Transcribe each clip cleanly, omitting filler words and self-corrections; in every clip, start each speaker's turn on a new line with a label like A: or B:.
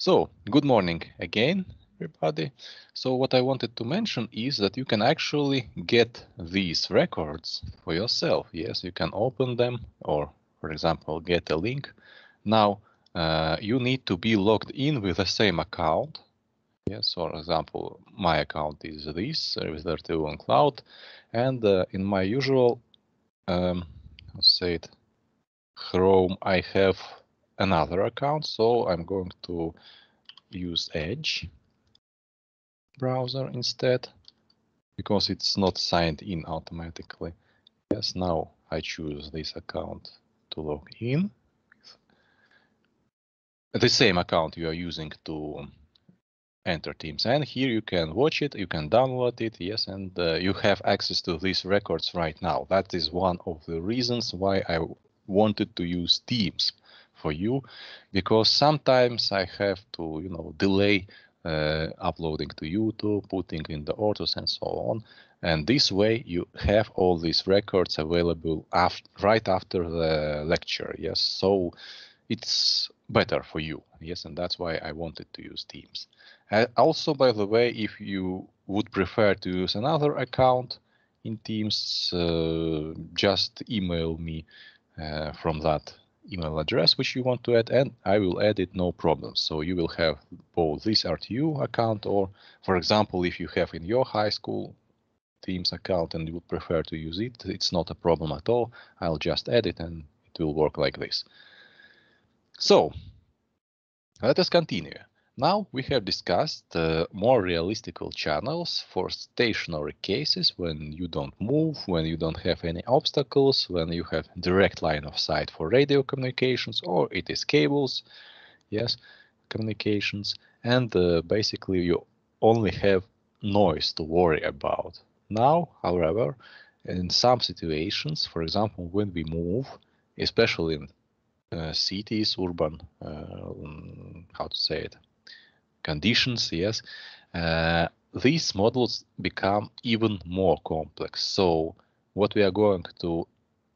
A: So, good morning again, everybody. So what I wanted to mention is that you can actually get these records for yourself. Yes, you can open them or, for example, get a link. Now, you need to be logged in with the same account. Yes, for example, my account is this, Service32 on Cloud. And in my usual, let's say it, Chrome, I have another account. So I'm going to use Edge browser instead, because it's not signed in automatically. Yes, now I choose this account to log in. The same account you are using to enter Teams, and here you can watch it, you can download it, yes, and you have access to these records right now. That is one of the reasons why I wanted to use Teams for you, because sometimes I have to, delay uploading to YouTube, putting in the autos and so on. And this way you have all these records available right after the lecture. Yes, so it's better for you. Yes, and that's why I wanted to use Teams. Also, by the way, if you would prefer to use another account in Teams, just email me from that email address which you want to add, and I will add it, no problem. So you will have both this RTU account, or for example, if you have in your high school Teams account and you would prefer to use it, it's not a problem at all. I'll just add it and it will work like this. So let us continue. Now we have discussed more realistical channels for stationary cases when you don't move, when you don't have any obstacles, when you have direct line of sight for radio communications, or it is cables, yes, communications, and basically you only have noise to worry about. Now, however, in some situations, for example, when we move, especially in cities, urban, how to say it, conditions, yes, these models become even more complex. So what we are going to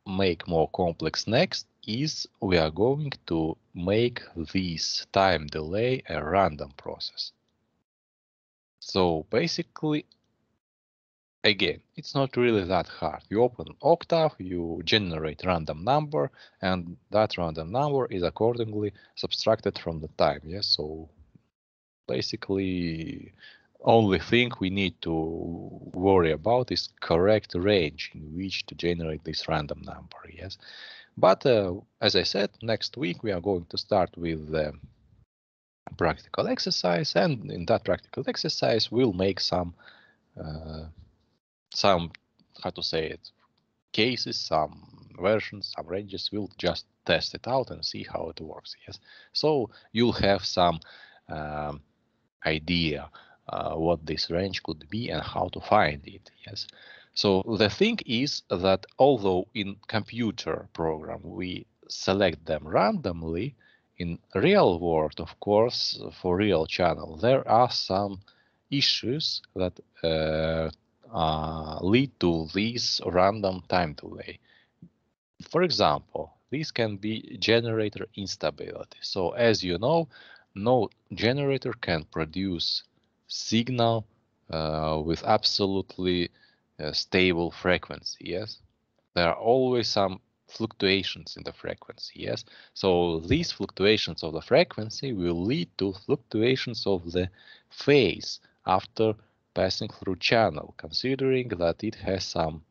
A: make more complex next is we are going to make this time delay a random process. So basically, again, it's not really that hard. You open Octave, you generate random number, and that random number is accordingly subtracted from the time. Yes, so basically, only thing we need to worry about is correct range in which to generate this random number. Yes, but as I said, next week we are going to start with the practical exercise, and in that practical exercise, we'll make some how to say it, cases, some versions, some ranges. We'll just test it out and see how it works. Yes, so you'll have some idea what this range could be and how to find it. Yes, so the thing is that although in computer program we select them randomly, in real world, of course, for real channel, there are some issues that lead to this random time delay. For example, this can be generator instability. So as you know, no generator can produce signal with absolutely stable frequency. Yes, there are always some fluctuations in the frequency. Yes, so these fluctuations of the frequency will lead to fluctuations of the phase after passing through channel, considering that it has some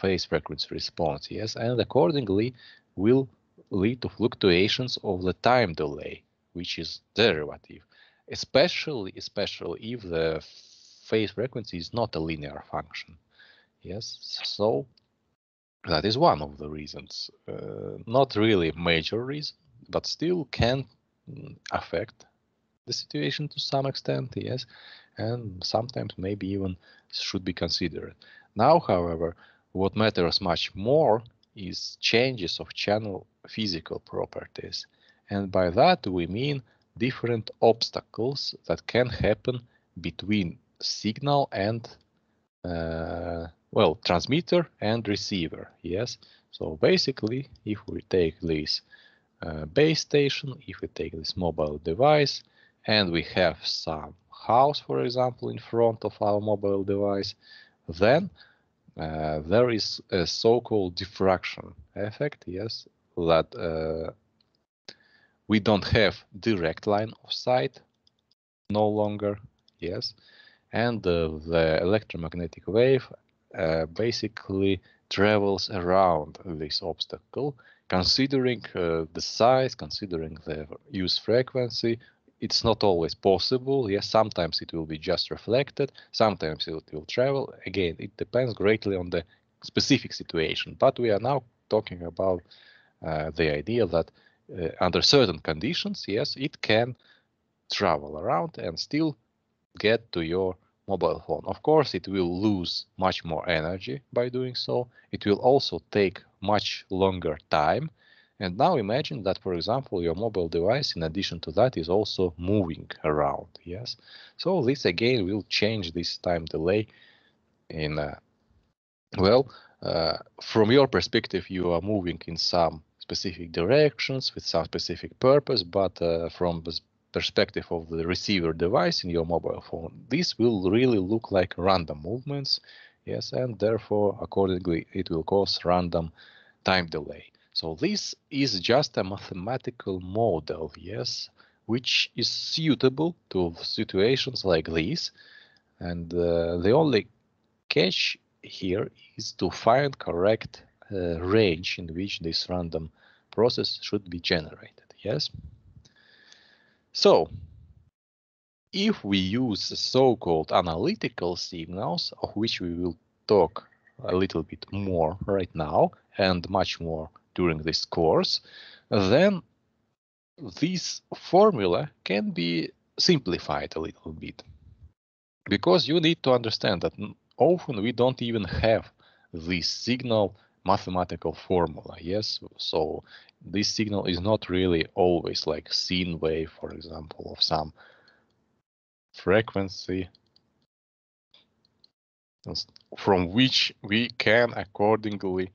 A: phase frequency response. Yes, and accordingly will lead to fluctuations of the time delay, which is derivative, especially if the phase frequency is not a linear function. Yes, so that is one of the reasons, not really major reason, but still can affect the situation to some extent, yes, and sometimes maybe even should be considered. Now, however, what matters much more is changes of channel physical properties, and by that we mean different obstacles that can happen between signal and well, transmitter and receiver. Yes, so basically if we take this base station, if we take this mobile device and we have some house, for example, in front of our mobile device, then there is a so-called diffraction effect, yes, that we don't have direct line of sight no longer, yes, and the electromagnetic wave basically travels around this obstacle, considering the size, considering the use frequency. It's not always possible. Yes, sometimes it will be just reflected, sometimes it will travel. Again, it depends greatly on the specific situation. But we are now talking about the idea that under certain conditions, yes, it can travel around and still get to your mobile phone. Of course, it will lose much more energy by doing so. It will also take much longer time. And now imagine that, for example, your mobile device, in addition to that, is also moving around. Yes. So this again will change this time delay in, from your perspective, you are moving in some specific directions with some specific purpose, but from the perspective of the receiver device in your mobile phone, this will really look like random movements, yes, and therefore, accordingly, it will cause random time delay. So this is just a mathematical model, yes, which is suitable to situations like this, and the only catch here is to find correct range in which this random process should be generated, yes? So, if we use so-called analytical signals, of which we will talk a little bit more right now and much more during this course, then this formula can be simplified a little bit. Because you need to understand that often we don't even have this signal mathematical formula, yes? So this signal is not really always like sine wave, for example, of some frequency from which we can accordingly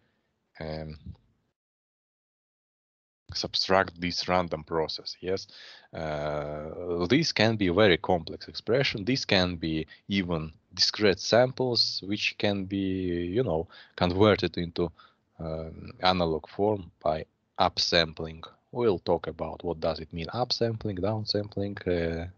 A: subtract this random process, yes? This can be a very complex expression. This can be even discrete samples, which can be, converted into analog form by upsampling. We'll talk about what does it mean upsampling, downsampling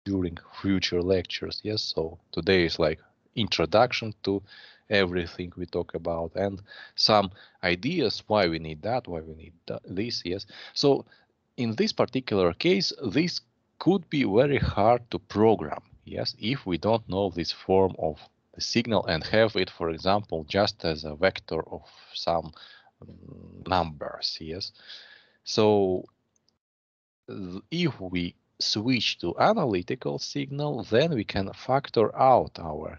A: during future lectures, yes? So today is like introduction to everything we talk about and some ideas why we need that, why we need this, yes. So in this particular case, this could be very hard to program, yes, if we don't know this form of the signal and have it, for example, just as a vector of some numbers, yes. So if we switch to analytical signal, then we can factor out our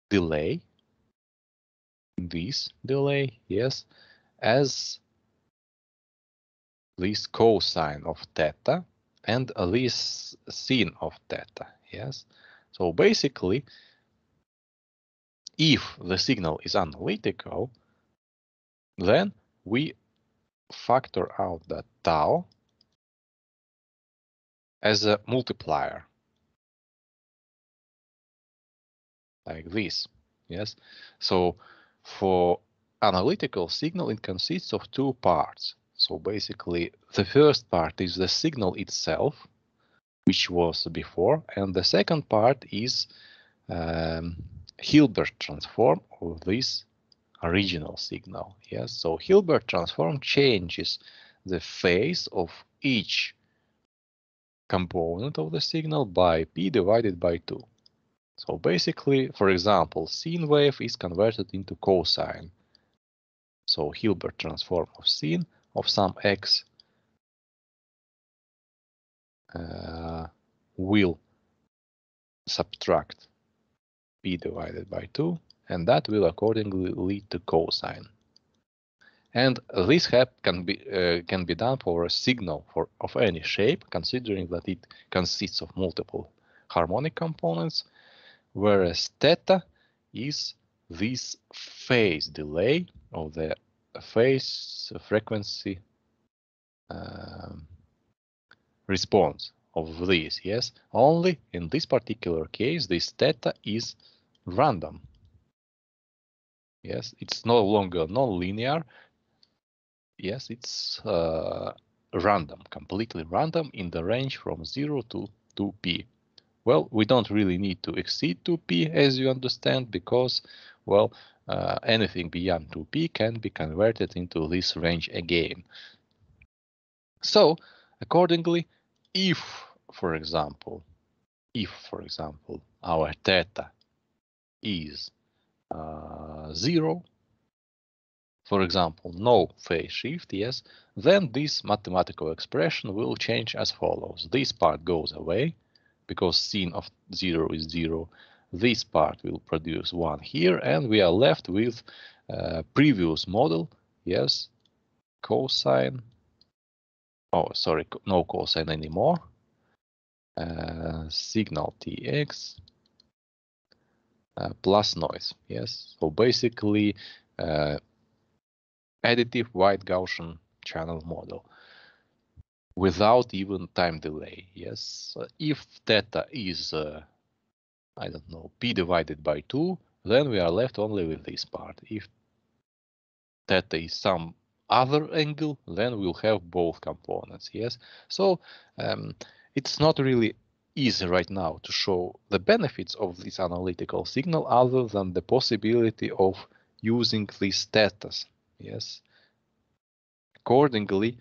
A: delay, this delay, yes, as this cosine of theta and this sine of theta, yes. So basically, if the signal is analytical, then we factor out that tau as a multiplier, like this, yes. So for analytical signal, it consists of two parts. So basically, the first part is the signal itself, which was before, and the second part is Hilbert transform of this original signal. Yes, so Hilbert transform changes the phase of each component of the signal by p divided by 2. So basically, for example, sine wave is converted into cosine. So Hilbert transform of sine of some x will subtract p divided by 2, and that will accordingly lead to cosine. And this can be done for a signal of any shape, considering that it consists of multiple harmonic components, whereas theta is this phase delay of the phase frequency response of this. Yes, only in this particular case, this theta is random. Yes, it's no longer non-linear. Yes, it's random, completely random in the range from 0 to 2p. Well, we don't really need to exceed 2p, as you understand, because, well, anything beyond 2p can be converted into this range again. So, accordingly, if, for example, our theta is 0, for example, no phase shift, yes, then this mathematical expression will change as follows. This part goes away because sin of 0 is 0. This part will produce 1 here, and we are left with previous model, yes, cosine. Oh, sorry, no cosine anymore. Signal Tx plus noise, yes. So basically, additive white Gaussian channel model without even time delay. Yes, if theta is I don't know, p divided by 2, then we are left only with this part. If theta is some other angle, then we'll have both components. Yes, so it's not really easy right now to show the benefits of this analytical signal other than the possibility of using these thetas. Yes. Accordingly,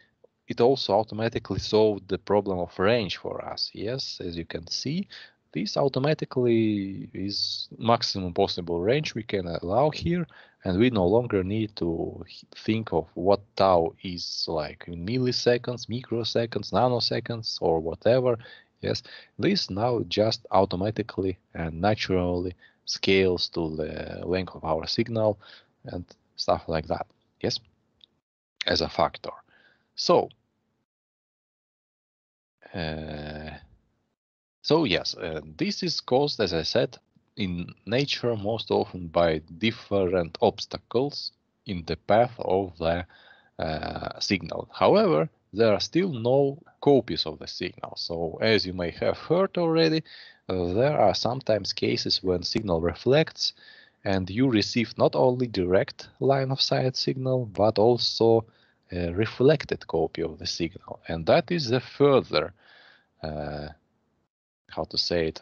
A: it also automatically solved the problem of range for us. Yes, as you can see, this automatically is maximum possible range we can allow here, and we no longer need to think of what tau is like in milliseconds, microseconds, nanoseconds, or whatever. Yes, this now just automatically and naturally scales to the length of our signal and stuff like that. Yes, as a factor. So, yes, this is caused, as I said, in nature most often by different obstacles in the path of the signal. However, there are still no copies of the signal. So, as you may have heard already, there are sometimes cases when signal reflects and you receive not only direct line of sight signal, but also a reflected copy of the signal. And that is the further, how to say it,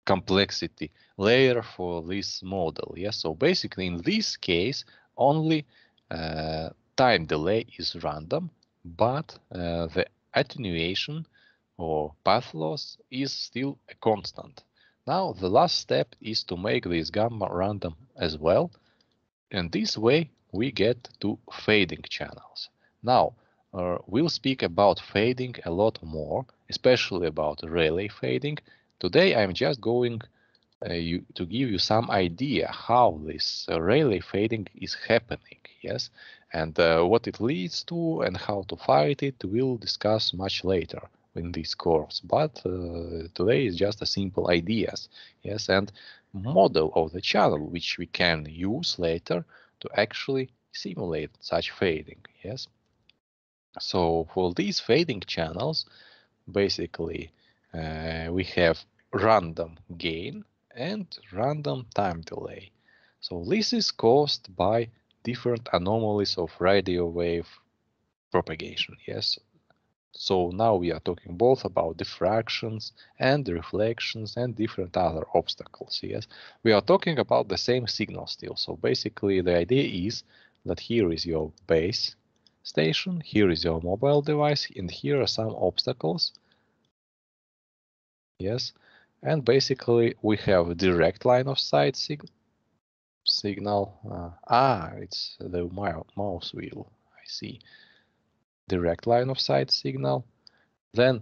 A: complexity layer for this model. Yes, so basically in this case, only time delay is random, but the attenuation or path loss is still a constant. Now the last step is to make this gamma random as well, and this way we get to fading channels. Now we'll speak about fading a lot more, especially about Rayleigh fading. Today I'm just going to give you some idea how this Rayleigh fading is happening, yes, and what it leads to and how to fight it we'll discuss much later in this course. But today is just a simple ideas, yes, and model of the channel which we can use later to actually simulate such fading, yes. So for these fading channels, basically we have random gain and random time delay. So this is caused by different anomalies of radio wave propagation, yes. So now we are talking both about diffractions and reflections and different other obstacles, yes. We are talking about the same signal still. So basically the idea is that here is your base station, here is your mobile device, and here are some obstacles. Yes, and basically we have a direct line of sight signal. It's the mouse wheel. I see. Direct line of sight signal. Then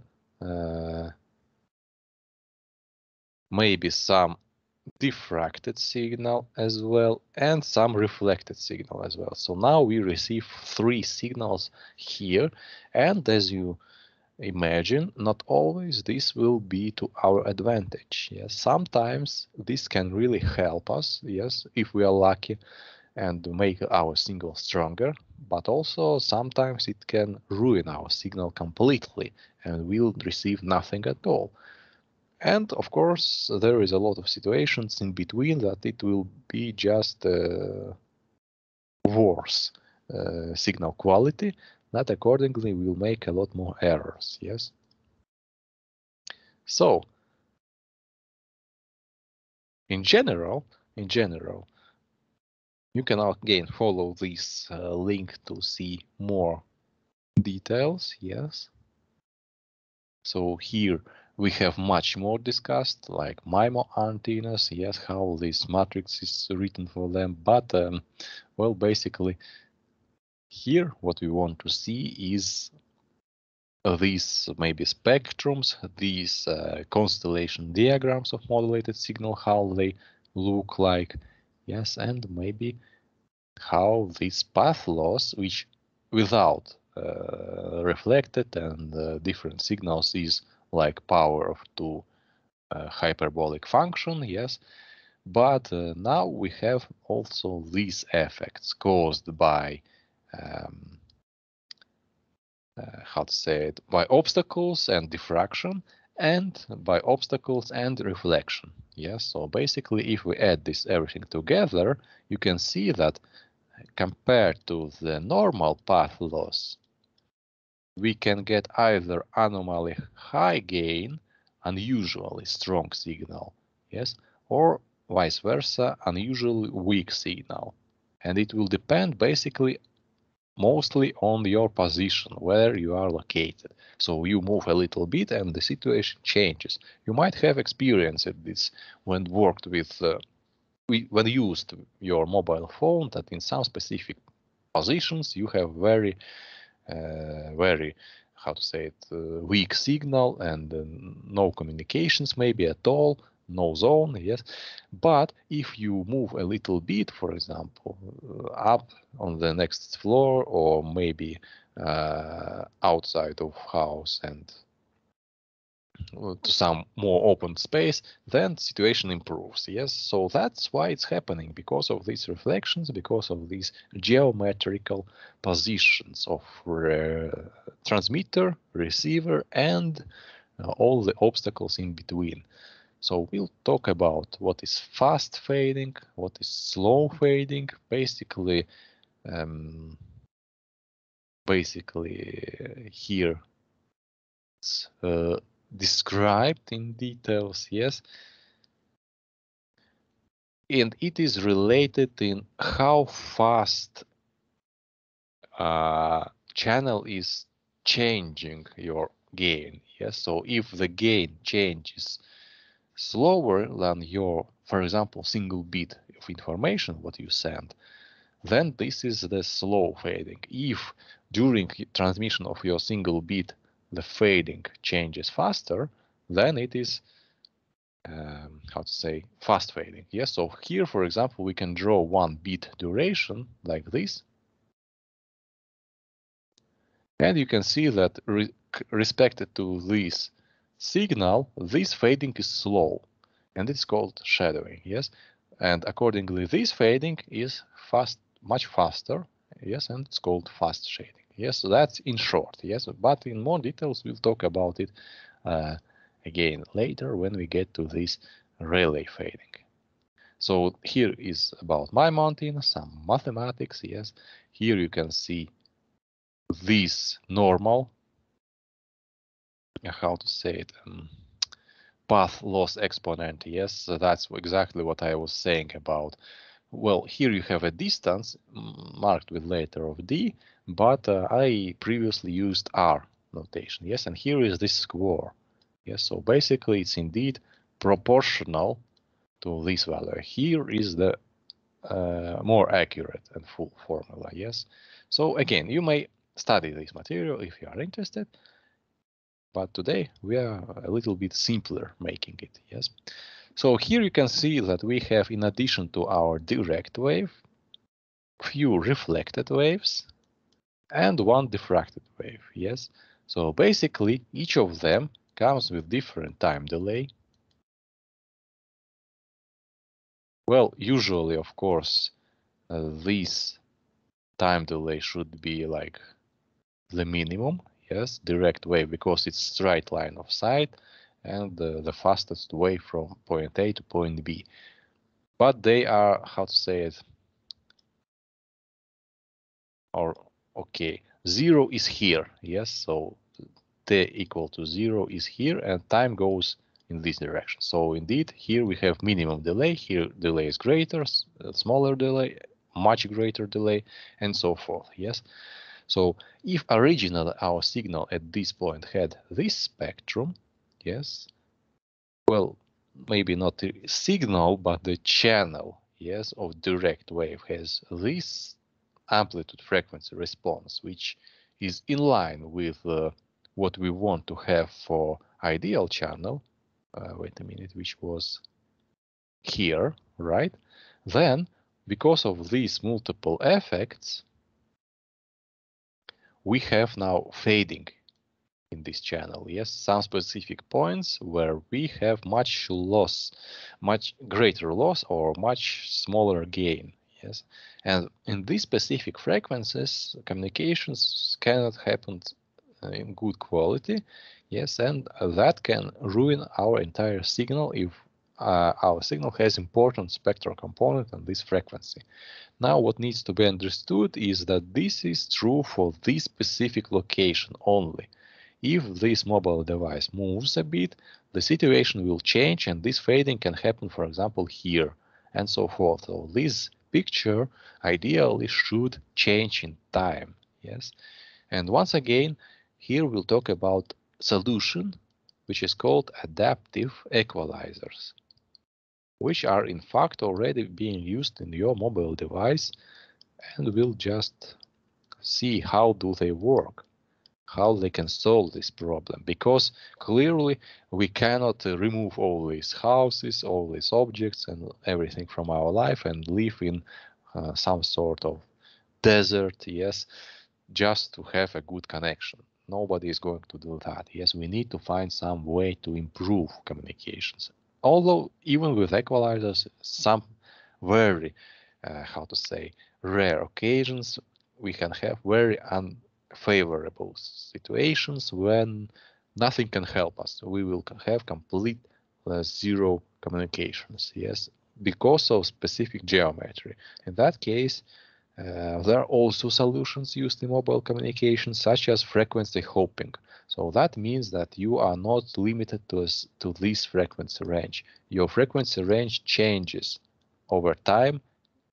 A: maybe some diffracted signal as well, and some reflected signal as well. So now we receive 3 signals here, and as you imagine, not always this will be to our advantage. Yes, sometimes this can really help us, yes, if we are lucky and make our signal stronger. but also sometimes it can ruin our signal completely and we'll receive nothing at all. And of course, there is a lot of situations in between that it will be just worse signal quality that accordingly will make a lot more errors. Yes. So in general, you can again follow this link to see more details. Yes. So here we have much more discussed, like MIMO antennas, yes, how this matrix is written for them. But well, basically here what we want to see is these maybe spectrums, these constellation diagrams of modulated signal, how they look like, yes, and maybe how this path loss, which without reflected and different signals is like power of two hyperbolic function, yes, but now we have also these effects caused by how to say it, by obstacles and diffraction, and by obstacles and reflection. Yes, so basically if we add this everything together, you can see that compared to the normal path loss, we can get either anomaly high gain, unusually strong signal, yes, or vice versa, unusually weak signal. And it will depend basically mostly on your position, where you are located. So you move a little bit and the situation changes. You might have experienced this when worked with, when used your mobile phone, that in some specific positions you have very, how to say it, weak signal and no communications maybe at all, no zone, yes. But if you move a little bit, for example, up on the next floor or maybe outside of house and to some more open space, then the situation improves. Yes, so that's why it's happening, because of these reflections, because of these geometrical positions of transmitter, receiver, and all the obstacles in between. So we'll talk about what is fast fading, what is slow fading, basically here it's described in details, yes. And it is related in how fast channel is changing your gain, yes. So if the gain changes slower than your, for example, single bit of information what you send, then this is the slow fading. If during transmission of your single bit the fading changes faster, then it is how to say, fast fading. Yes, so here, for example, we can draw 1 bit duration like this. And you can see that respected to this signal, this fading is slow, and it's called shadowing, yes. And accordingly, this fading is fast, much faster, yes, and it's called fast shading. Yes, so that's in short, yes. But in more details, we'll talk about it again later when we get to this relay fading. So here is about my mountain, some mathematics, yes. Here you can see this normal, how to say it, path loss exponent, yes. So that's exactly what I was saying about. Well, here you have a distance marked with letter of D, but I previously used R notation, yes. And here is this square, yes. So basically it's indeed proportional to this value. Here is the more accurate and full formula, yes. So again, you may study this material if you are interested, but today we are a little bit simpler making it, yes. So here you can see that we have, in addition to our direct wave, few reflected waves and one diffracted wave, yes. So basically each of them comes with different time delay. Well, usually, of course, these time delay should be like the minimum, yes, direct wave, because it's straight line of sight and the fastest way from point A to point B. But they are, how to say it, or okay, 0 is here, yes, so t equal to 0 is here and time goes in this direction. So indeed, here we have minimum delay, here delay is greater, smaller delay, much greater delay, and so forth, yes. So if originally our signal at this point had this spectrum, yes, well, maybe not the signal, but the channel, yes, of direct wave has this amplitude frequency response, which is in line with what we want to have for ideal channel. Wait a minute, which was here, right? Then, because of these multiple effects, we have now fading in this channel. Yes, some specific points where we have much loss, much greater loss or much smaller gain. Yes, and in these specific frequencies, communications cannot happen in good quality. Yes, and that can ruin our entire signal if our signal has important spectral component on this frequency. Now, what needs to be understood is that this is true for this specific location only. If this mobile device moves a bit, the situation will change and this fading can happen, for example, here and so forth. So this picture ideally should change in time. Yes. And once again, here we'll talk about solution, which is called adaptive equalizers, which are in fact already being used in your mobile device, and we'll just see how do they work, how they can solve this problem, because clearly we cannot remove all these houses, all these objects and everything from our life and live in some sort of desert, yes, just to have a good connection. Nobody is going to do that. Yes, we need to find some way to improve communications. Although even with equalizers, some very, how to say, rare occasions, we can have very unfavorable situations when nothing can help us. We will have complete zero communications, yes, because of specific geometry. In that case, there are also solutions used in mobile communication, such as frequency hopping. So that means that you are not limited to this frequency range. Your frequency range changes over time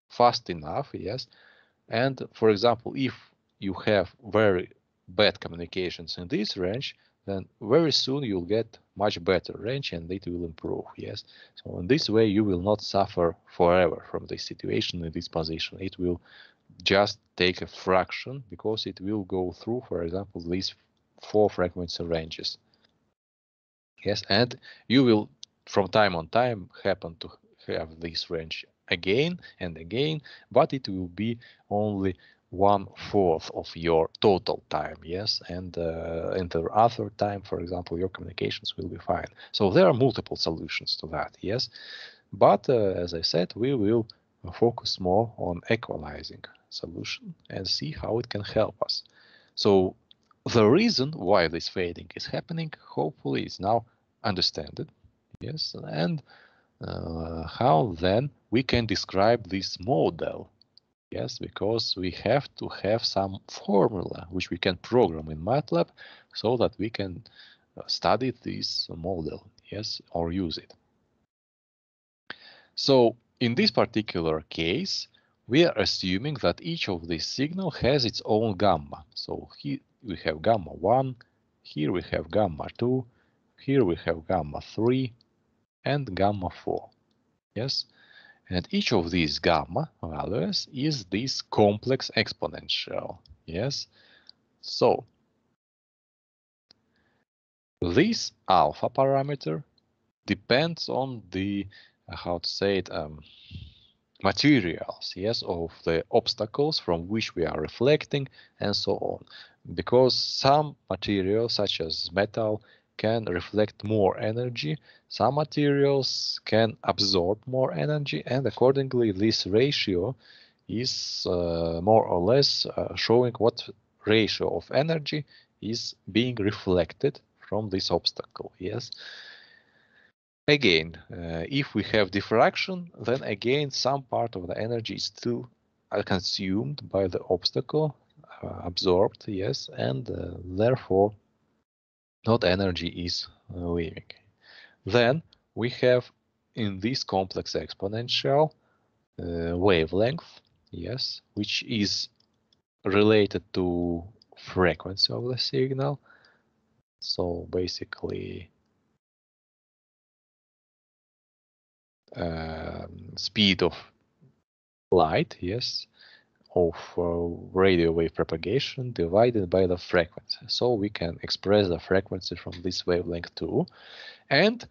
A: fast enough, yes. And for example, if you have very bad communications in this range, then very soon you'll get much better range and it will improve, yes. So in this way, you will not suffer forever from this situation in this position. It will just take a fraction because it will go through, for example, these 4 frequency ranges. Yes, and you will from time on time happen to have this range again and again, but it will be only 1/4 of your total time. Yes, and in the other time, for example, your communications will be fine. So there are multiple solutions to that. Yes, but as I said, we will focus more on equalizing solution and see how it can help us. So the reason why this fading is happening, hopefully, is now understood. Yes, and how then we can describe this model. Yes, because we have to have some formula which we can program in MATLAB so that we can study this model, yes, or use it. So in this particular case, we are assuming that each of these signals has its own gamma. So here we have gamma 1, here we have gamma 2, here we have gamma 3, and gamma 4. Yes, and each of these gamma values is this complex exponential. Yes, so this alpha parameter depends on the, how to say it, materials, yes, of the obstacles from which we are reflecting and so on. Because some materials, such as metal, can reflect more energy, some materials can absorb more energy, and accordingly this ratio is more or less showing what ratio of energy is being reflected from this obstacle. Yes. Again, if we have diffraction, then again some part of the energy is still consumed by the obstacle, absorbed, yes, and therefore not energy is leaving. Then we have in this complex exponential wavelength, yes, which is related to frequency of the signal. So basically speed of light, yes, of radio wave propagation divided by the frequency. So we can express the frequency from this wavelength too. And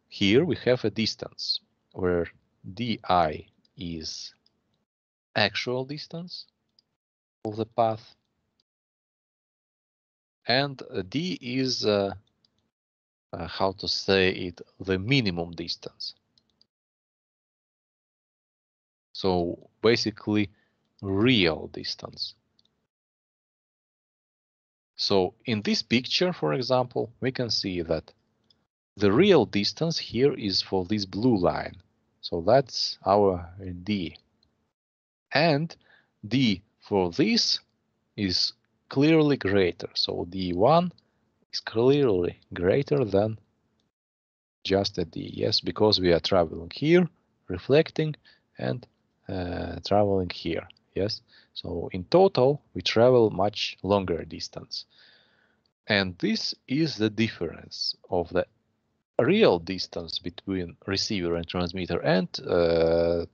A: here we have a distance where di is actual distance of the path, and d is how to say it, the minimum distance. So basically real distance. So in this picture, for example, we can see that the real distance here is for this blue line. So that's our d. And d for this is clearly greater. So d1 is clearly greater than just a d. Yes, because we are traveling here, reflecting, and traveling here. Yes, so in total we travel much longer distance, and this is the difference of the real distance between receiver and transmitter and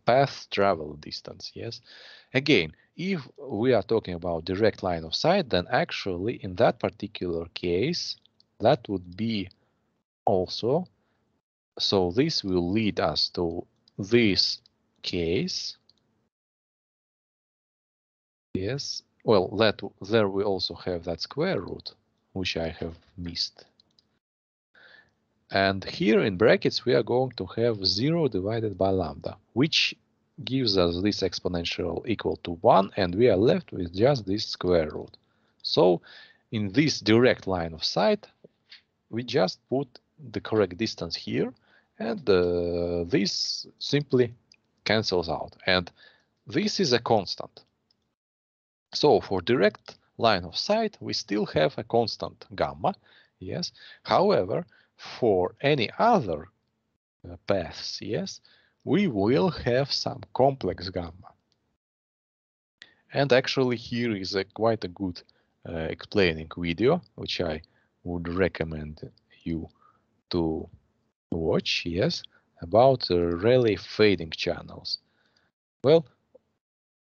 A: path travel distance. Yes, again, if we are talking about direct line of sight, then actually in that particular case that would be also, so this will lead us to this case. Yes, well, that there we also have that square root, which I have missed. And here in brackets, we are going to have 0 divided by lambda, which gives us this exponential equal to 1, and we are left with just this square root. So in this direct line of sight, we just put the correct distance here, and this simply cancels out. And this is a constant. So for direct line of sight, we still have a constant gamma, yes. However, for any other paths, yes, we will have some complex gamma. And actually here is quite a good explaining video, which I would recommend you to watch, yes, about Rayleigh fading channels. Well,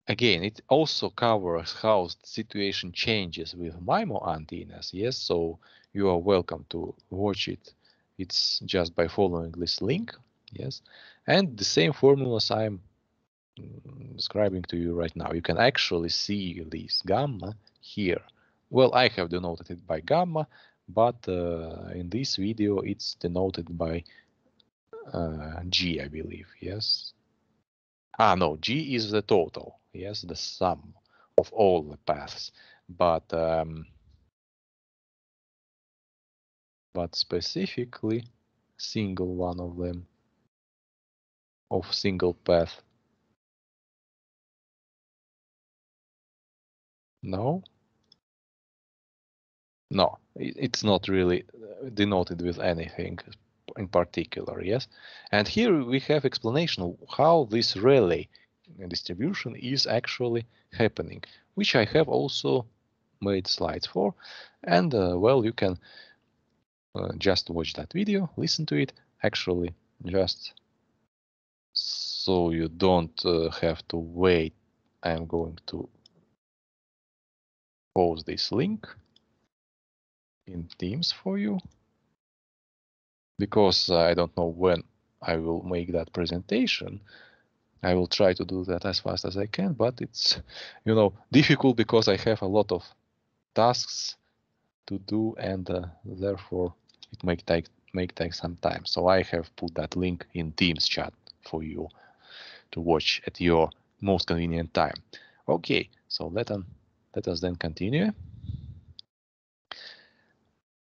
A: again, it also covers how the situation changes with MIMO antennas, yes, so you are welcome to watch it. It's just by following this link, yes, and the same formulas I'm describing to you right now. You can actually see this gamma here. Well, I have denoted it by gamma, but in this video it's denoted by G, I believe, yes. No, G is the total, yes, the sum of all the paths, but specifically single one of them, of single path. No? No, it's not really denoted with anything in particular, yes? And here we have explanation of how this Rayleigh distribution is actually happening, which I have also made slides for. And well, you can just watch that video, listen to it, actually just so you don't have to wait. I'm going to post this link in Teams for you, because I don't know when I will make that presentation. I will try to do that as fast as I can, but it's, you know, difficult because I have a lot of tasks to do, and therefore it may take some time. So I have put that link in Teams chat for you to watch at your most convenient time. Okay, so let us then continue.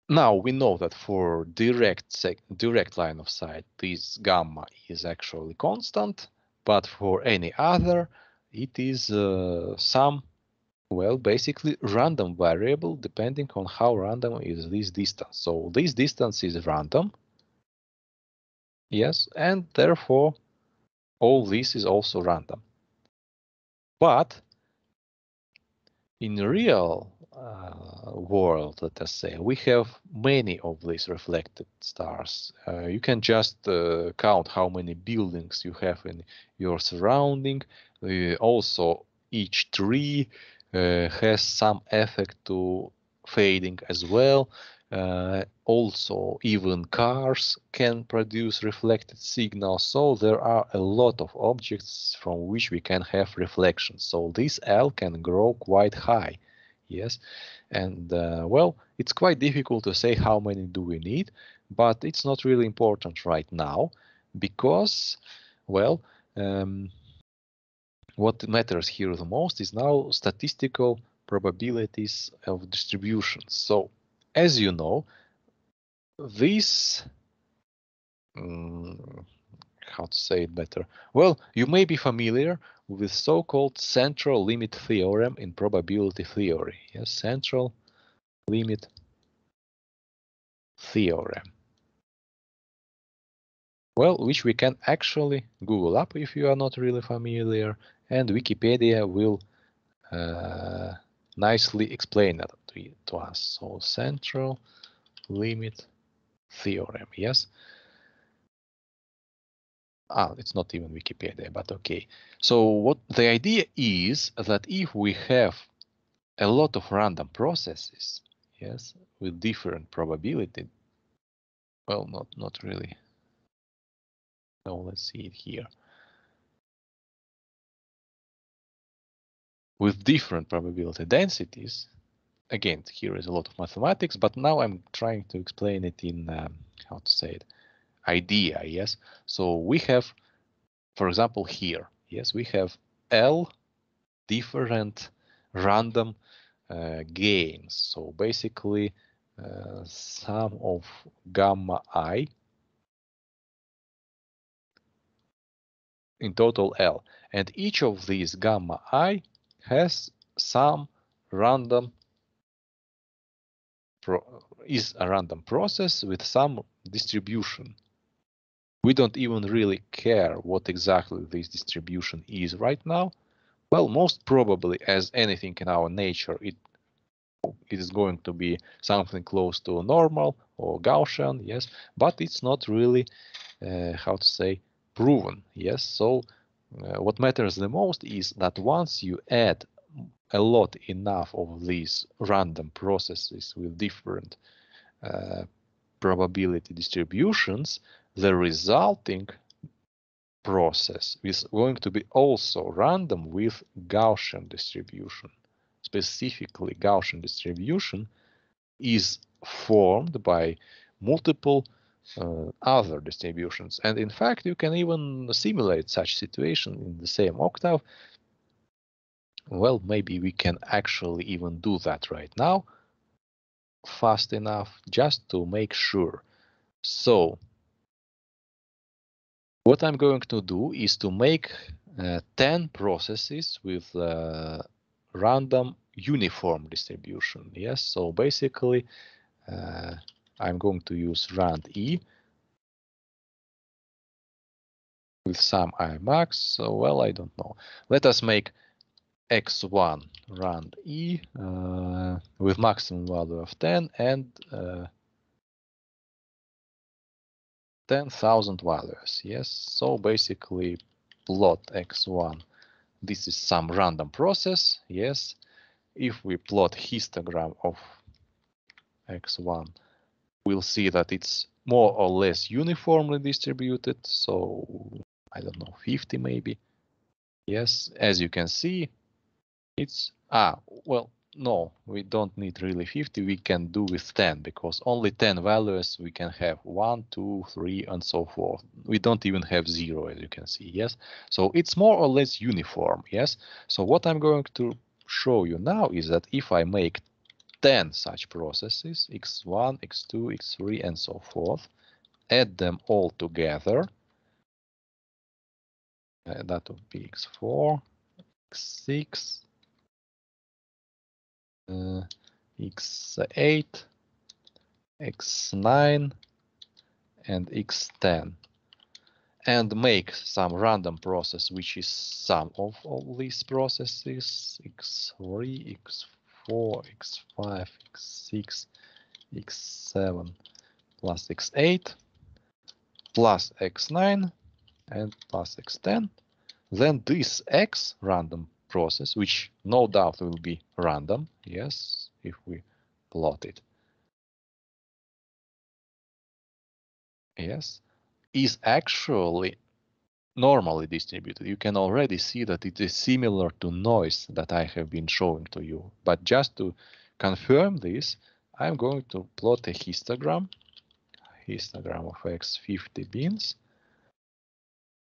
A: Now we know that for direct line of sight, this gamma is actually constant, but for any other, it is some, well, basically random variable depending on how random is this distance. So this distance is random, yes, and therefore all this is also random. But in real world, let us say, we have many of these reflected stars. You can just count how many buildings you have in your surrounding. Also, each tree has some effect to fading as well. Also, even cars can produce reflected signals. So there are a lot of objects from which we can have reflections. So this L can grow quite high. Yes, and well, it's quite difficult to say how many do we need, but it's not really important right now because, well, what matters here the most is now statistical probabilities of distributions. So, as you know, this, how to say it better? Well, you may be familiar with so-called central limit theorem in probability theory. Yes, central limit theorem. Well, which we can actually Google up if you are not really familiar, and Wikipedia will nicely explain that to us. So central limit theorem, yes. It's not even Wikipedia, but okay. So what the idea is that if we have a lot of random processes, yes, with different probability, well, not really. So let's see it here. With different probability densities, again, here is a lot of mathematics, but now I'm trying to explain it in, how to say it, idea, yes? So we have, for example, here, yes, we have L different random gains. So basically, sum of gamma I in total L. And each of these gamma I has some random is a random process with some distribution. We don't even really care what exactly this distribution is right now. Well, most probably, as anything in our nature, it is going to be something close to normal or Gaussian, yes, but it's not really, how to say, proven, yes. So what matters the most is that once you add a lot enough of these random processes with different probability distributions, the resulting process is going to be also random with Gaussian distribution. Specifically, Gaussian distribution is formed by multiple other distributions. And in fact, you can even simulate such situation in the same octave. Well, maybe we can actually even do that right now fast enough just to make sure. So what I'm going to do is to make 10 processes with random uniform distribution. Yes, so basically I'm going to use rand E with some I max. So, well, I don't know. Let us make x1 rand E with maximum value of 10 and 10,000 values. Yes, so basically plot x1. This is some random process. Yes, if we plot histogram of x1, we'll see that it's more or less uniformly distributed. So I don't know, 50 maybe. Yes, as you can see, it's well, No, we don't need really 50. We can do with 10 because only 10 values we can have 1, 2, 3, and so forth. We don't even have 0, as you can see. Yes. So it's more or less uniform. Yes. So what I'm going to show you now is that if I make 10 such processes, x1, x2, x3, and so forth, add them all together, that would be x4, x6, x8, x9, and x10, and make some random process which is sum of all these processes, x3, x4, x5, x6, x7 plus x8 plus x9 and plus x10. Then this x random process, which no doubt will be random, yes, if we plot it, yes, is actually normally distributed. You can already see that it is similar to noise that I have been showing to you. But just to confirm this, I'm going to plot a histogram of x50 bins.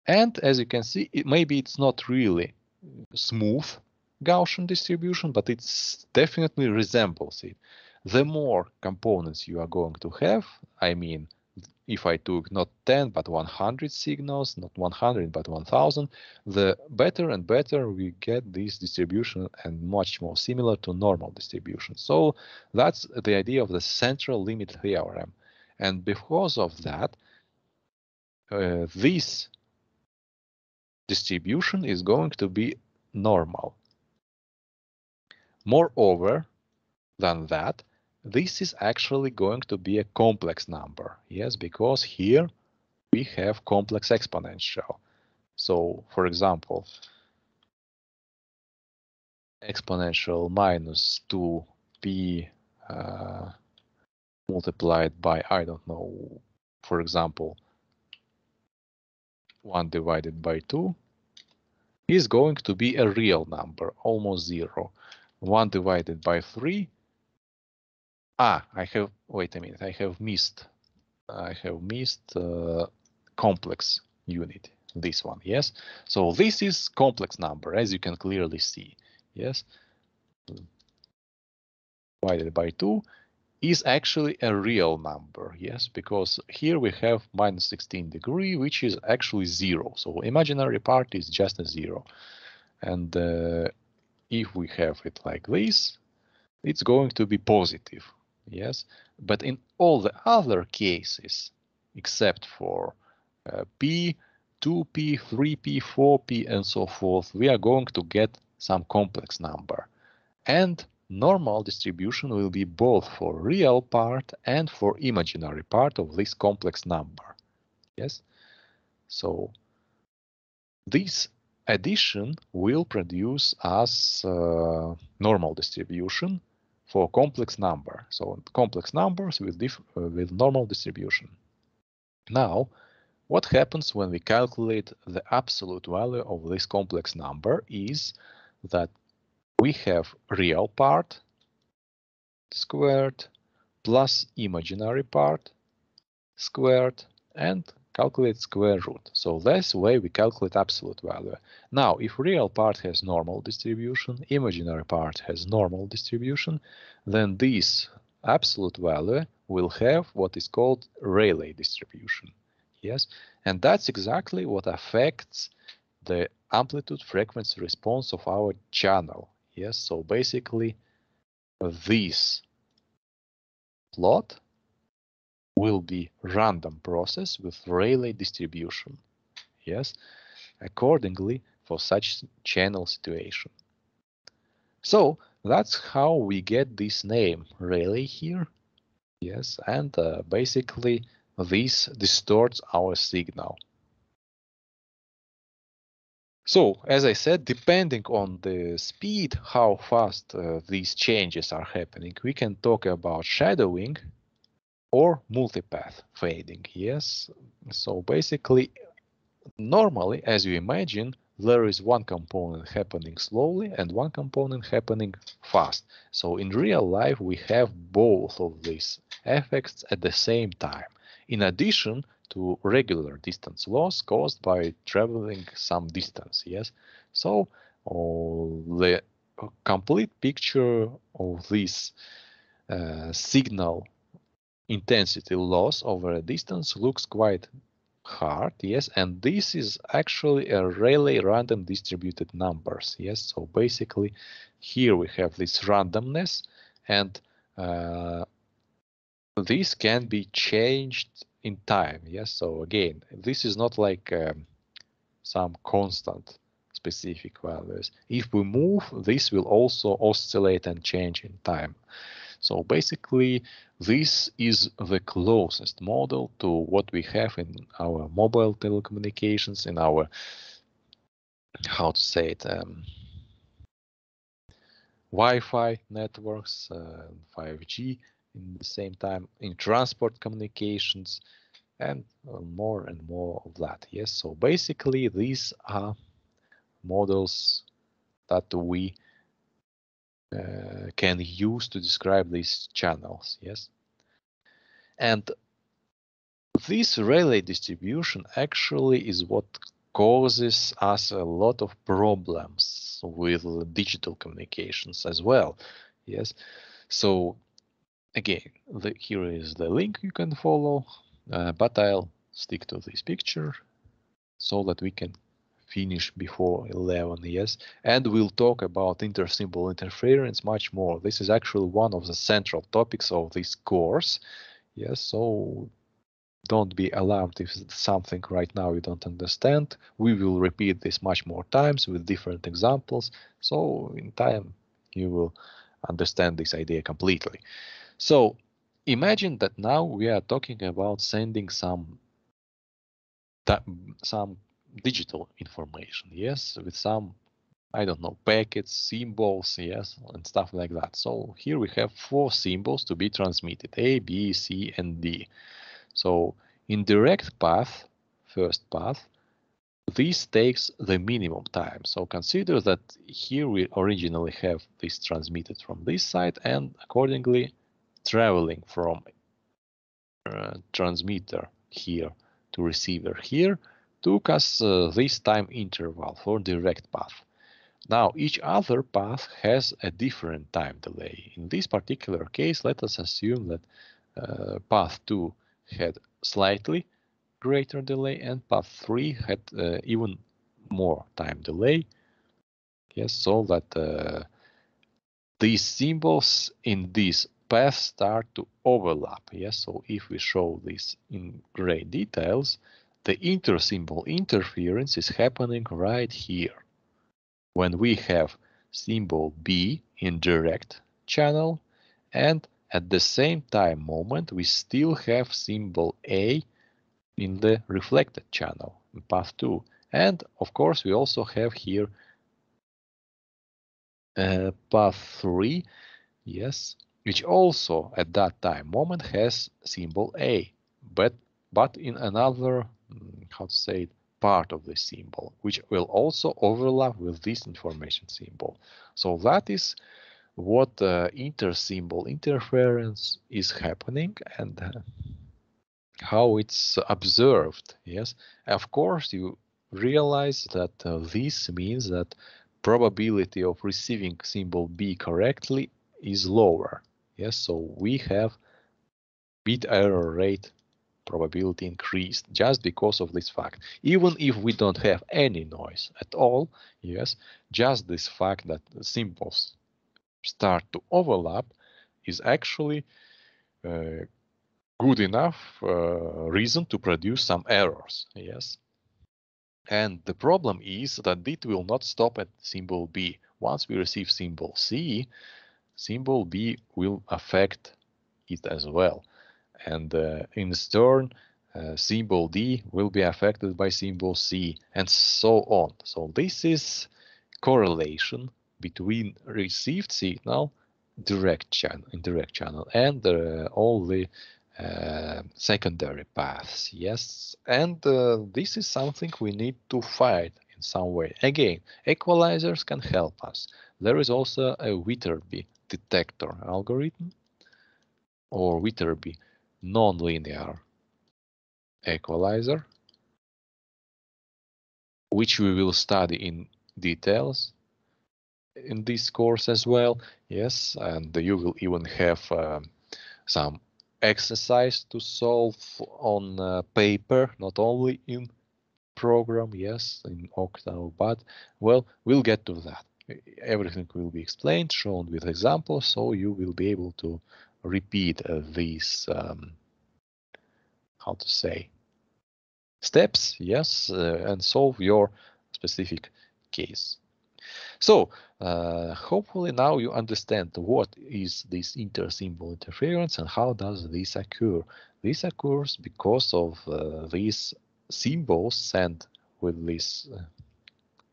A: And as you can see, maybe it's not really smooth Gaussian distribution, but it definitely resembles it. The more components you are going to have, I mean, if I took not 10 but 100 signals, not 100 but 1000, the better and better we get this distribution and much more similar to normal distribution. So that's the idea of the central limit theorem. And because of that, this distribution is going to be normal. Moreover than that, this is actually going to be a complex number. Yes, because here we have complex exponential. So, for example, exponential minus 2p multiplied by, I don't know, for example, 1 divided by 2 is going to be a real number, almost 0. 1 divided by 3, wait a minute, I have missed complex unit, this one, yes? So this is complex number, as you can clearly see, yes? Divided by 2 is actually a real number, yes? Because here we have minus 16 degree, which is actually 0. So imaginary part is just a 0. And if we have it like this, it's going to be positive, yes? But in all the other cases, except for p, 2p, 3p, 4p, and so forth, we are going to get some complex number. And normal distribution will be both for real part and for imaginary part of this complex number. Yes? So this addition will produce us normal distribution for complex number. So complex numbers with normal distribution. Now, what happens when we calculate the absolute value of this complex number is that we have real part squared plus imaginary part squared and calculate square root. So that's the way we calculate absolute value. Now, if real part has normal distribution, imaginary part has normal distribution, then this absolute value will have what is called Rayleigh distribution. Yes, and that's exactly what affects the amplitude frequency response of our channel. Yes, so basically this plot will be random process with Rayleigh distribution. Yes, accordingly for such channel situation. So that's how we get this name Rayleigh here. Yes, and basically this distorts our signal. So, as I said, depending on the speed, how fast these changes are happening, we can talk about shadowing or multipath fading. Yes, so basically, normally, as you imagine, there is one component happening slowly and one component happening fast. So in real life, we have both of these effects at the same time, in addition to regular distance loss caused by traveling some distance. Yes, so the complete picture of this signal intensity loss over a distance looks quite hard, yes, and this is actually a Rayleigh random distributed numbers, yes. So basically here we have this randomness, and this can be changed in time, yes. So again, this is not like some constant specific values. If we move, this will also oscillate and change in time. So basically, this is the closest model to what we have in our mobile telecommunications, in our, how to say it, Wi-Fi networks, 5G in the same time, in transport communications, and more and more of that. Yes, so basically these are models that we can use to describe these channels. Yes, and this Rayleigh distribution actually is what causes us a lot of problems with digital communications as well. Yes, so again, here is the link you can follow, but I'll stick to this picture so that we can finish before 11. Yes, and we'll talk about intersymbol interference much more. This is actually one of the central topics of this course. Yes, so don't be alarmed if something right now you don't understand. We will repeat this much more times with different examples. So in time, you will understand this idea completely. So imagine that now we are talking about sending some digital information, yes, with some, I don't know, packets, symbols, yes, and stuff like that. So here we have 4 symbols to be transmitted, A, B, C, and D. So in direct path, first path, this takes the minimum time. So consider that here we originally have this transmitted from this side and accordingly traveling from transmitter here to receiver here took us this time interval for direct path. Now each other path has a different time delay. In this particular case, let us assume that path 2 had slightly greater delay and path 3 had even more time delay. Yes, so that these symbols in this path start to overlap. Yes, so if we show this in great details, the intersymbol interference is happening right here. When we have symbol B in direct channel, and at the same time moment we still have symbol A in the reflected channel in path 2. And of course we also have here path 3, yes, which also at that time moment has symbol A, but in another, how to say it, part of the symbol, which will also overlap with this information symbol. So that is what intersymbol interference is happening and how it's observed. Yes, of course you realize that this means that probability of receiving symbol B correctly is lower. Yes, so we have bit error rate probability increased just because of this fact. Even if we don't have any noise at all, yes, just this fact that the symbols start to overlap is actually good enough reason to produce some errors. Yes. And the problem is that it will not stop at symbol B. Once we receive symbol C, symbol B will affect it as well. And in turn, symbol D will be affected by symbol C, and so on. So this is correlation between received signal indirect channel and all the secondary paths. Yes, and this is something we need to fight in some way. Again, equalizers can help us. There is also a Viterbi detector algorithm or Viterbi nonlinear equalizer, which we will study in details in this course as well. Yes, and you will even have some exercise to solve on paper, not only in program, yes, in Octave, but well, we'll get to that. Everything will be explained, shown with examples, so you will be able to repeat these, how to say, steps, yes, and solve your specific case. So hopefully now you understand what is this intersymbol interference and how does this occur. This occurs because of these symbols sent with these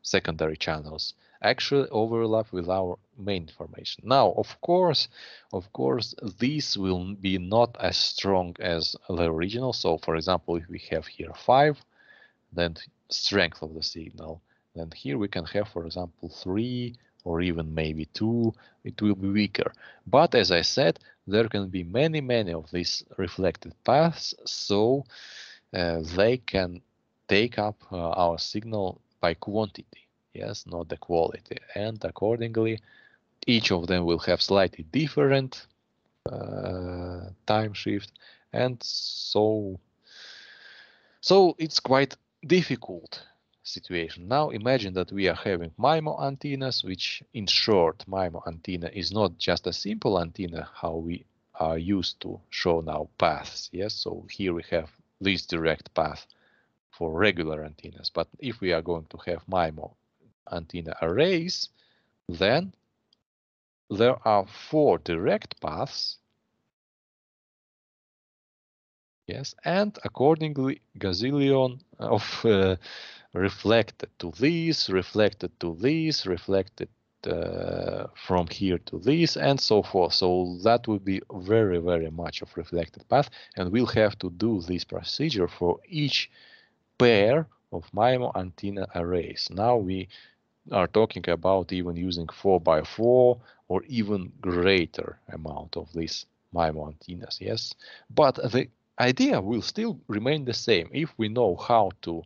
A: secondary channels actually overlap with our main information. Now, of course, these will be not as strong as the original. So, for example, if we have here 5, then strength of the signal. Then here we can have, for example, 3 or even maybe 2. It will be weaker. But as I said, there can be many of these reflected paths, so they can take up our signal by quantity, yes, not the quality. And accordingly, each of them will have slightly different time shift, and so it's quite difficult situation. Now imagine that we are having MIMO antennas, which in short, MIMO antenna is not just a simple antenna how we are used to show now paths. Yes, so here we have this direct path for regular antennas. But if we are going to have MIMO antenna arrays, then there are 4 direct paths. Yes, and accordingly gazillion of reflected to this, reflected to this, reflected from here to this, and so forth. So that would be very much of reflected path, and we'll have to do this procedure for each pair of MIMO antenna arrays. Now we are talking about even using 4x4 or even greater amount of these MIMO antennas, yes. But the idea will still remain the same. If we know how to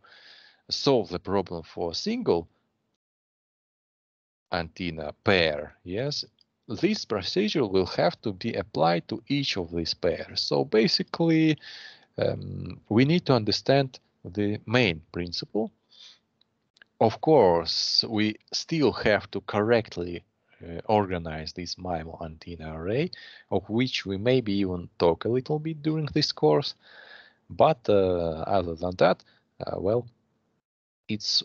A: solve the problem for a single antenna pair, yes, this procedure will have to be applied to each of these pairs. So basically, we need to understand the main principle. Of course, we still have to correctly organize this MIMO antenna array, of which we maybe even talk a little bit during this course. But other than that, well, it's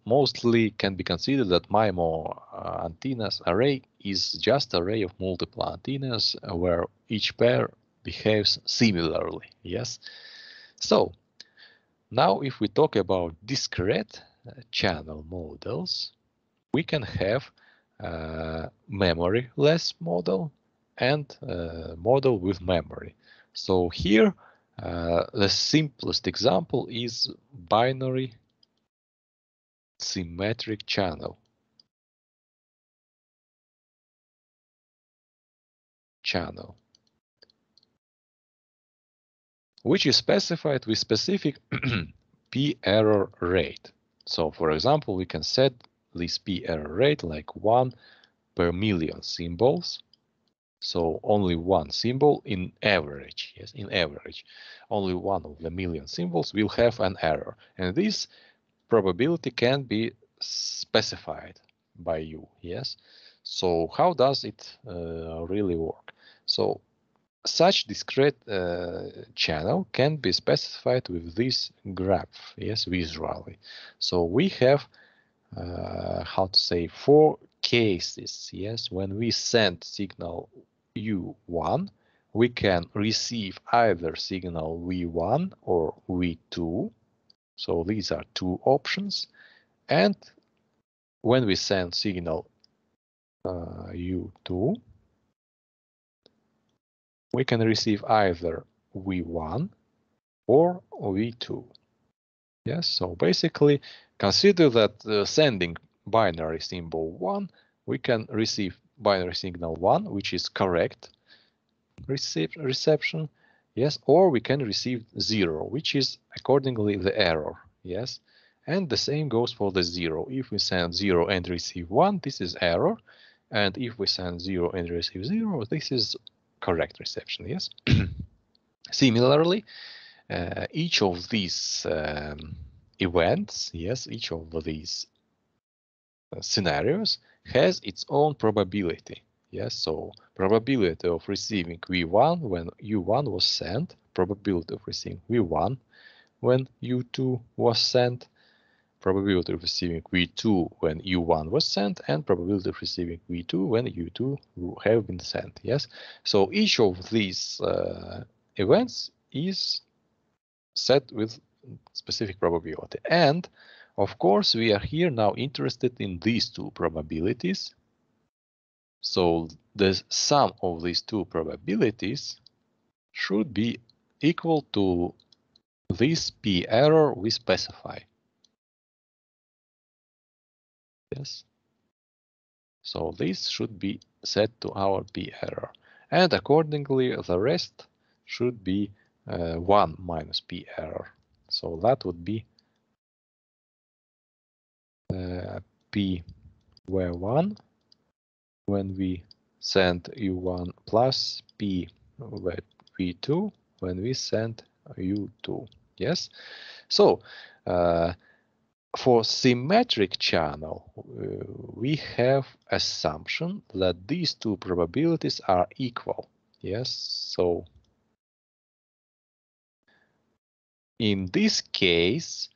A: mostly can be considered that MIMO antennas array is just array of multiple antennas where each pair behaves similarly. Yes. So now if we talk about discrete channel models, we can have memory-less model and model with memory. So here, the simplest example is binary symmetric channel. Which is specified with specific p error rate. So for example, we can set this p error rate like 1 per million symbols. So only one symbol in average, yes, in average, only one of the million symbols will have an error. And this probability can be specified by you, yes. So how does it really work? So such discrete channel can be specified with this graph, yes, visually. So we have, how to say, 4 cases, yes. When we send signal U1, we can receive either signal V1 or V2. So these are 2 options. And when we send signal U2, we can receive either V1 or V2. Yes, so basically Consider that sending binary symbol 1, we can receive binary signal 1, which is correct reception, yes, or we can receive 0, which is accordingly the error, yes. And the same goes for the 0. If we send 0 and receive 1, this is error. And if we send 0 and receive 0, this is correct reception, yes. Similarly, each of these events, yes, each of these scenarios has its own probability. Yes, so probability of receiving V1 when U1 was sent, probability of receiving V1 when U2 was sent, probability of receiving V2 when U1 was sent, and probability of receiving V2 when U2 have been sent. Yes, so each of these events is set with specific probability. And of course, we are here now interested in these two probabilities. So the sum of these two probabilities should be equal to this p error we specify. Yes. So this should be set to our p error. And accordingly, the rest should be 1 minus p error. So that would be p where 1 when we send U1 plus P V2 when we send U2. Yes. So for symmetric channel, we have assumption that these two probabilities are equal. Yes. So in this case,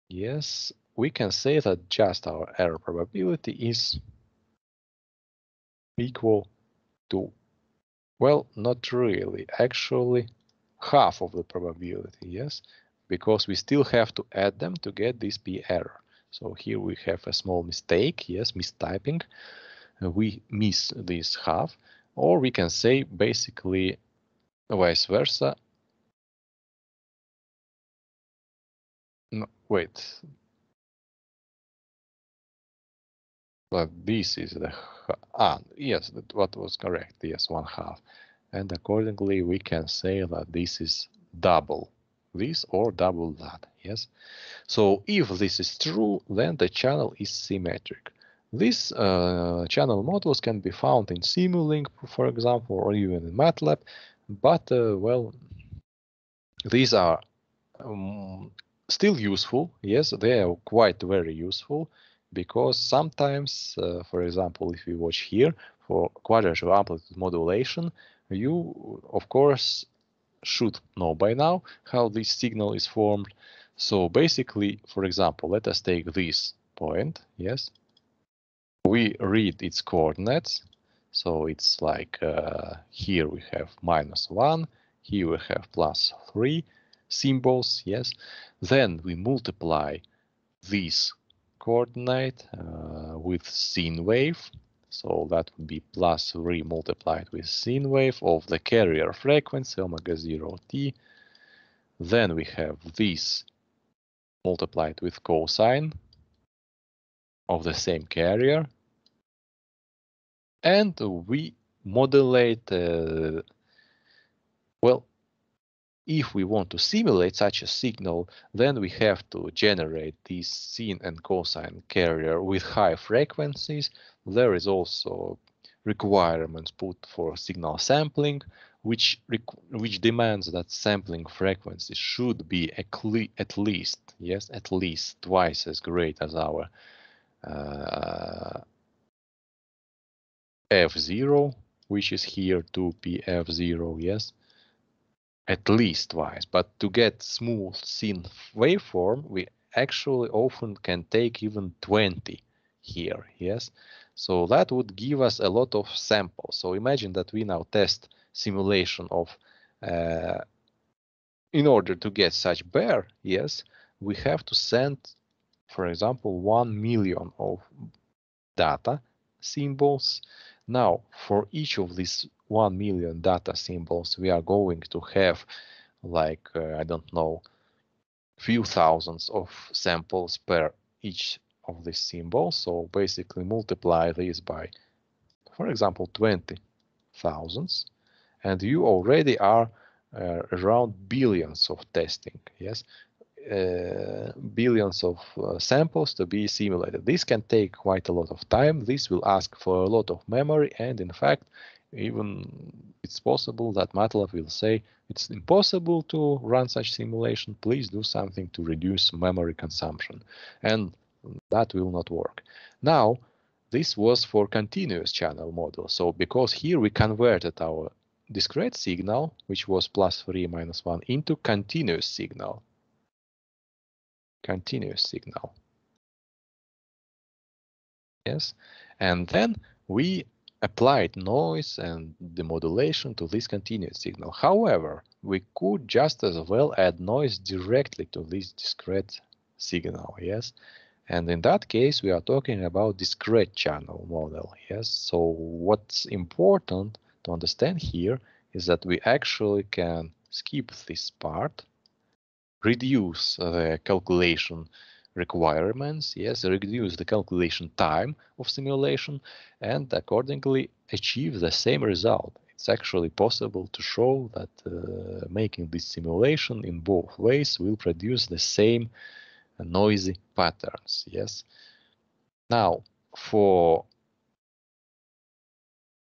A: yes, we can say that just our error probability is equal to, well, not really, actually half of the probability, yes, because we still have to add them to get this p error. So here we have a small mistake, yes, mistyping. We miss this half, or we can say basically vice versa. No, wait. But this is the yes, that what was correct. Yes, 1/2, and accordingly we can say that this is double this or double that. Yes. So if this is true, then the channel is symmetric. These channel models can be found in Simulink, for example, or even in MATLAB, but well, these are still useful. Yes, they are quite very useful, because sometimes, for example, if you watch here for quadrature amplitude modulation, you of course should know by now how this signal is formed. So basically, for example, let us take this point. Yes, we read its coordinates. So it's like here we have -1, here we have +3 symbols. Yes, then we multiply this coordinate with sine wave. So that would be +3 multiplied with sine wave of the carrier frequency ω0t. Then we have this multiplied with cosine of the same carrier. And we modulate, well, if we want to simulate such a signal, then we have to generate this sine and cosine carrier with high frequencies. There is also requirements put for signal sampling, which demands that sampling frequency should be at least, yes, at least twice as great as our f0, which is here 2p f0, yes, at least twice. But to get smooth sine waveform, we actually often can take even 20 here, yes. So that would give us a lot of samples. So imagine that we now test simulation of, in order to get such bear, yes, we have to send, for example, 1 million of data symbols. Now, for each of these 1 million data symbols, we are going to have like, I don't know, few thousands of samples per each of these symbols. So basically multiply this by, for example, 20,000, and you already are around billions of testing. Yes, billions of samples to be simulated. This can take quite a lot of time. This will ask for a lot of memory, and in fact, even it's possible that MATLAB will say it's impossible to run such simulation. Please do something to reduce memory consumption, and that will not work. Now, this was for continuous channel model. So because here we converted our discrete signal, which was +3 -1, into continuous signal. Yes, and then we applied noise and demodulation to this continuous signal. However, we could just as well add noise directly to this discrete signal. Yes, and in that case we are talking about discrete channel model. Yes, so what's important to understand here is that we actually can skip this part, reduce the calculation requirements, yes, reduce the calculation time of simulation, and accordingly achieve the same result. It's actually possible to show that making this simulation in both ways will produce the same noisy patterns. Yes. Now, for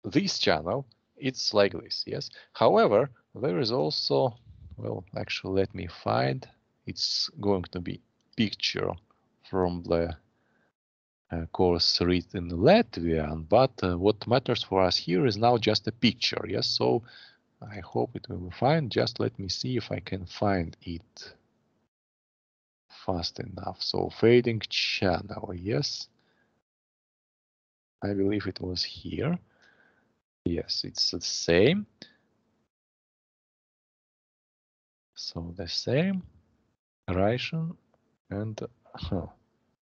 A: this channel, it's like this. Yes. However, there is also, well, actually, let me find. It's going to be picture from the course written in Latvian, but what matters for us here is now just a picture. Yes, so I hope it will be fine. Just let me see if I can find it fast enough. So fading channel, yes, I believe it was here. Yes, it's the same. So the same Russian and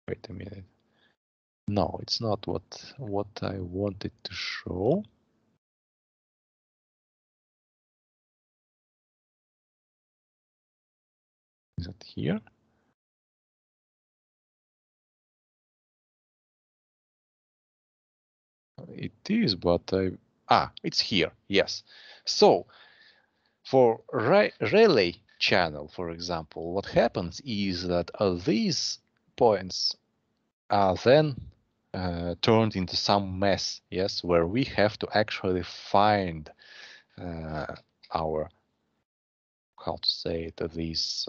A: wait a minute. No, it's not what I wanted to show. Is it here? It is, but it's here. Yes. So for relay channel, for example, what happens is that these points are then turned into some mess, yes, where we have to actually find our, how to say it, these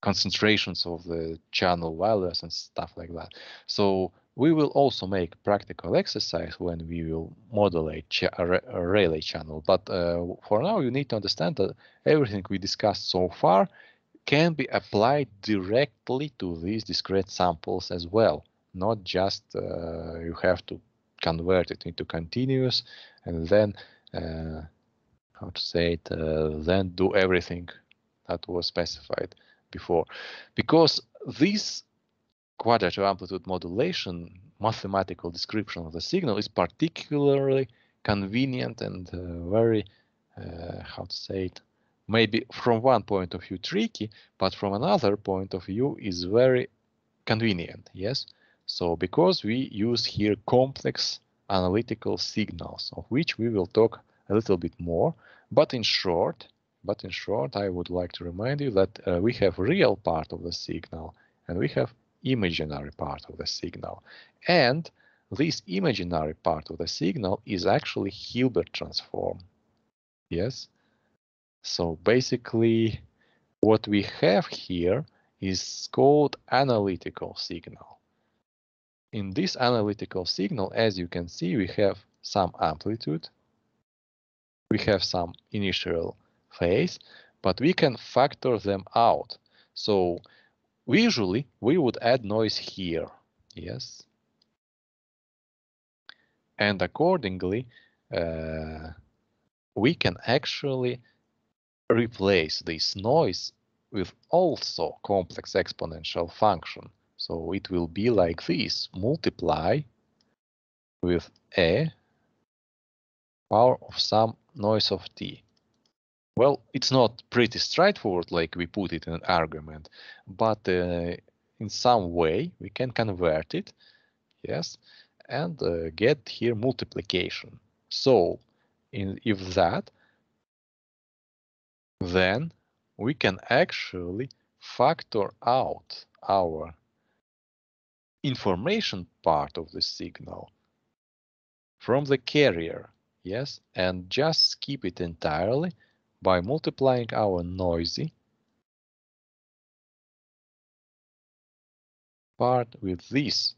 A: concentrations of the channel values and stuff like that. So we will also make practical exercise when we will modulate a relay channel. But for now, you need to understand that everything we discussed so far can be applied directly to these discrete samples as well. Not just you have to convert it into continuous and then, how to say it, then do everything that was specified before, because this quadrature amplitude modulation mathematical description of the signal is particularly convenient and very, how to say it, maybe from one point of view tricky, but from another point of view is very convenient. Yes, so because we use here complex analytical signals, of which we will talk a little bit more, but in short, I would like to remind you that we have real part of the signal and we have imaginary part of the signal. And this imaginary part of the signal is actually Hilbert transform. Yes. So basically what we have here is called analytical signal. In this analytical signal, as you can see, we have some amplitude, we have some initial phase, but we can factor them out. So usually we would add noise here, yes, and accordingly we can actually replace this noise with also complex exponential function. So it will be like this: multiply with a power of some noise of t. Well, it's not pretty straightforward like we put it in an argument, but in some way we can convert it, yes, and get here multiplication. So if that, then we can actually factor out our information part of the signal from the carrier, yes, and just skip it entirely by multiplying our noisy part with this,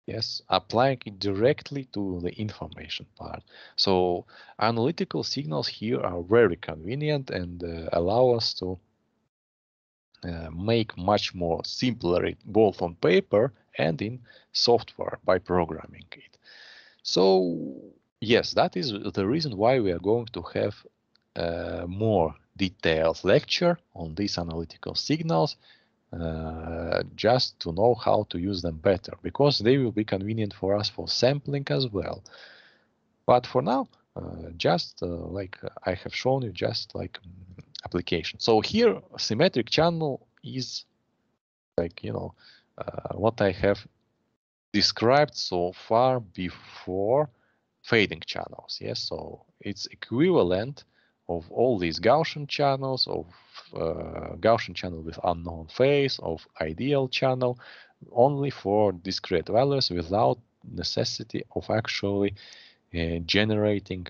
A: yes, applying it directly to the information part. So analytical signals here are very convenient and allow us to make much more simpler it both on paper and in software by programming it. So yes, that is the reason why we are going to have more detailed lecture on these analytical signals, just to know how to use them better, because they will be convenient for us for sampling as well. But for now, just like I have shown you, just like application. So here, symmetric channel is like, what I have described so far before fading channels. Yes, so it's equivalent of all these Gaussian channels, of Gaussian channel with unknown phase, of ideal channel, only for discrete values without necessity of actually generating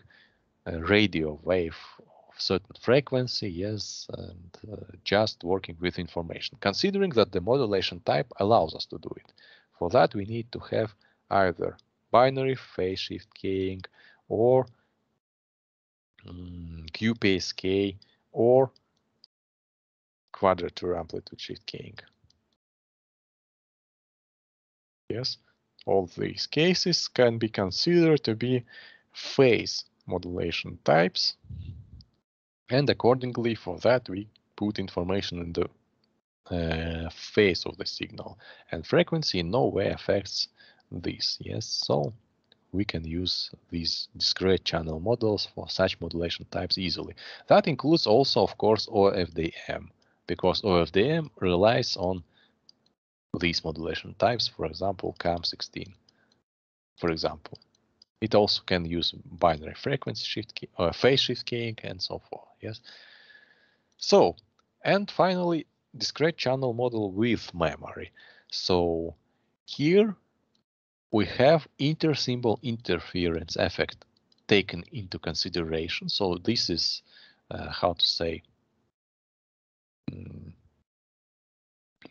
A: a radio wave of certain frequency, yes, and just working with information, considering that the modulation type allows us to do it. For that, we need to have either binary phase shift keying or QPSK or quadrature amplitude shift keying. Yes, all these cases can be considered to be phase modulation types, and accordingly for that we put information in the phase of the signal, and frequency in no way affects this. Yes, so we can use these discrete channel models for such modulation types easily. That includes also, of course, OFDM, because OFDM relies on these modulation types, for example, CAM16, for example. It also can use binary frequency shift key, or phase shift keying, and so forth. Yes. So, and finally, discrete channel model with memory. So here we have intersymbol interference effect taken into consideration. So this is how to say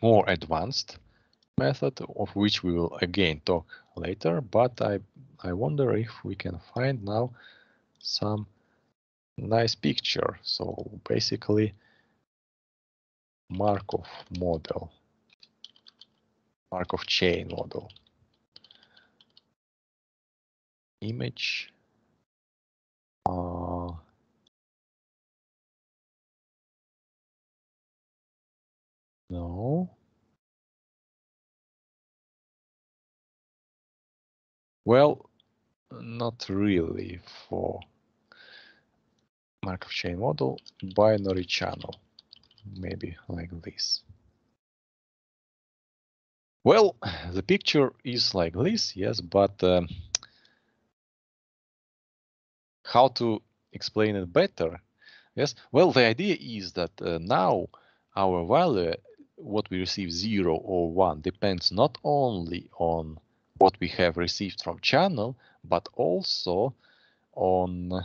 A: more advanced method, of which we will again talk later. But I wonder if we can find now some nice picture. So basically, Markov model, Markov chain model, image. No. Well, not really for Markov chain model, binary channel, maybe like this. Well, the picture is like this, yes, but how to explain it better? Yes, well, the idea is that now our value, what we receive 0 or 1, depends not only on what we have received from channel, but also on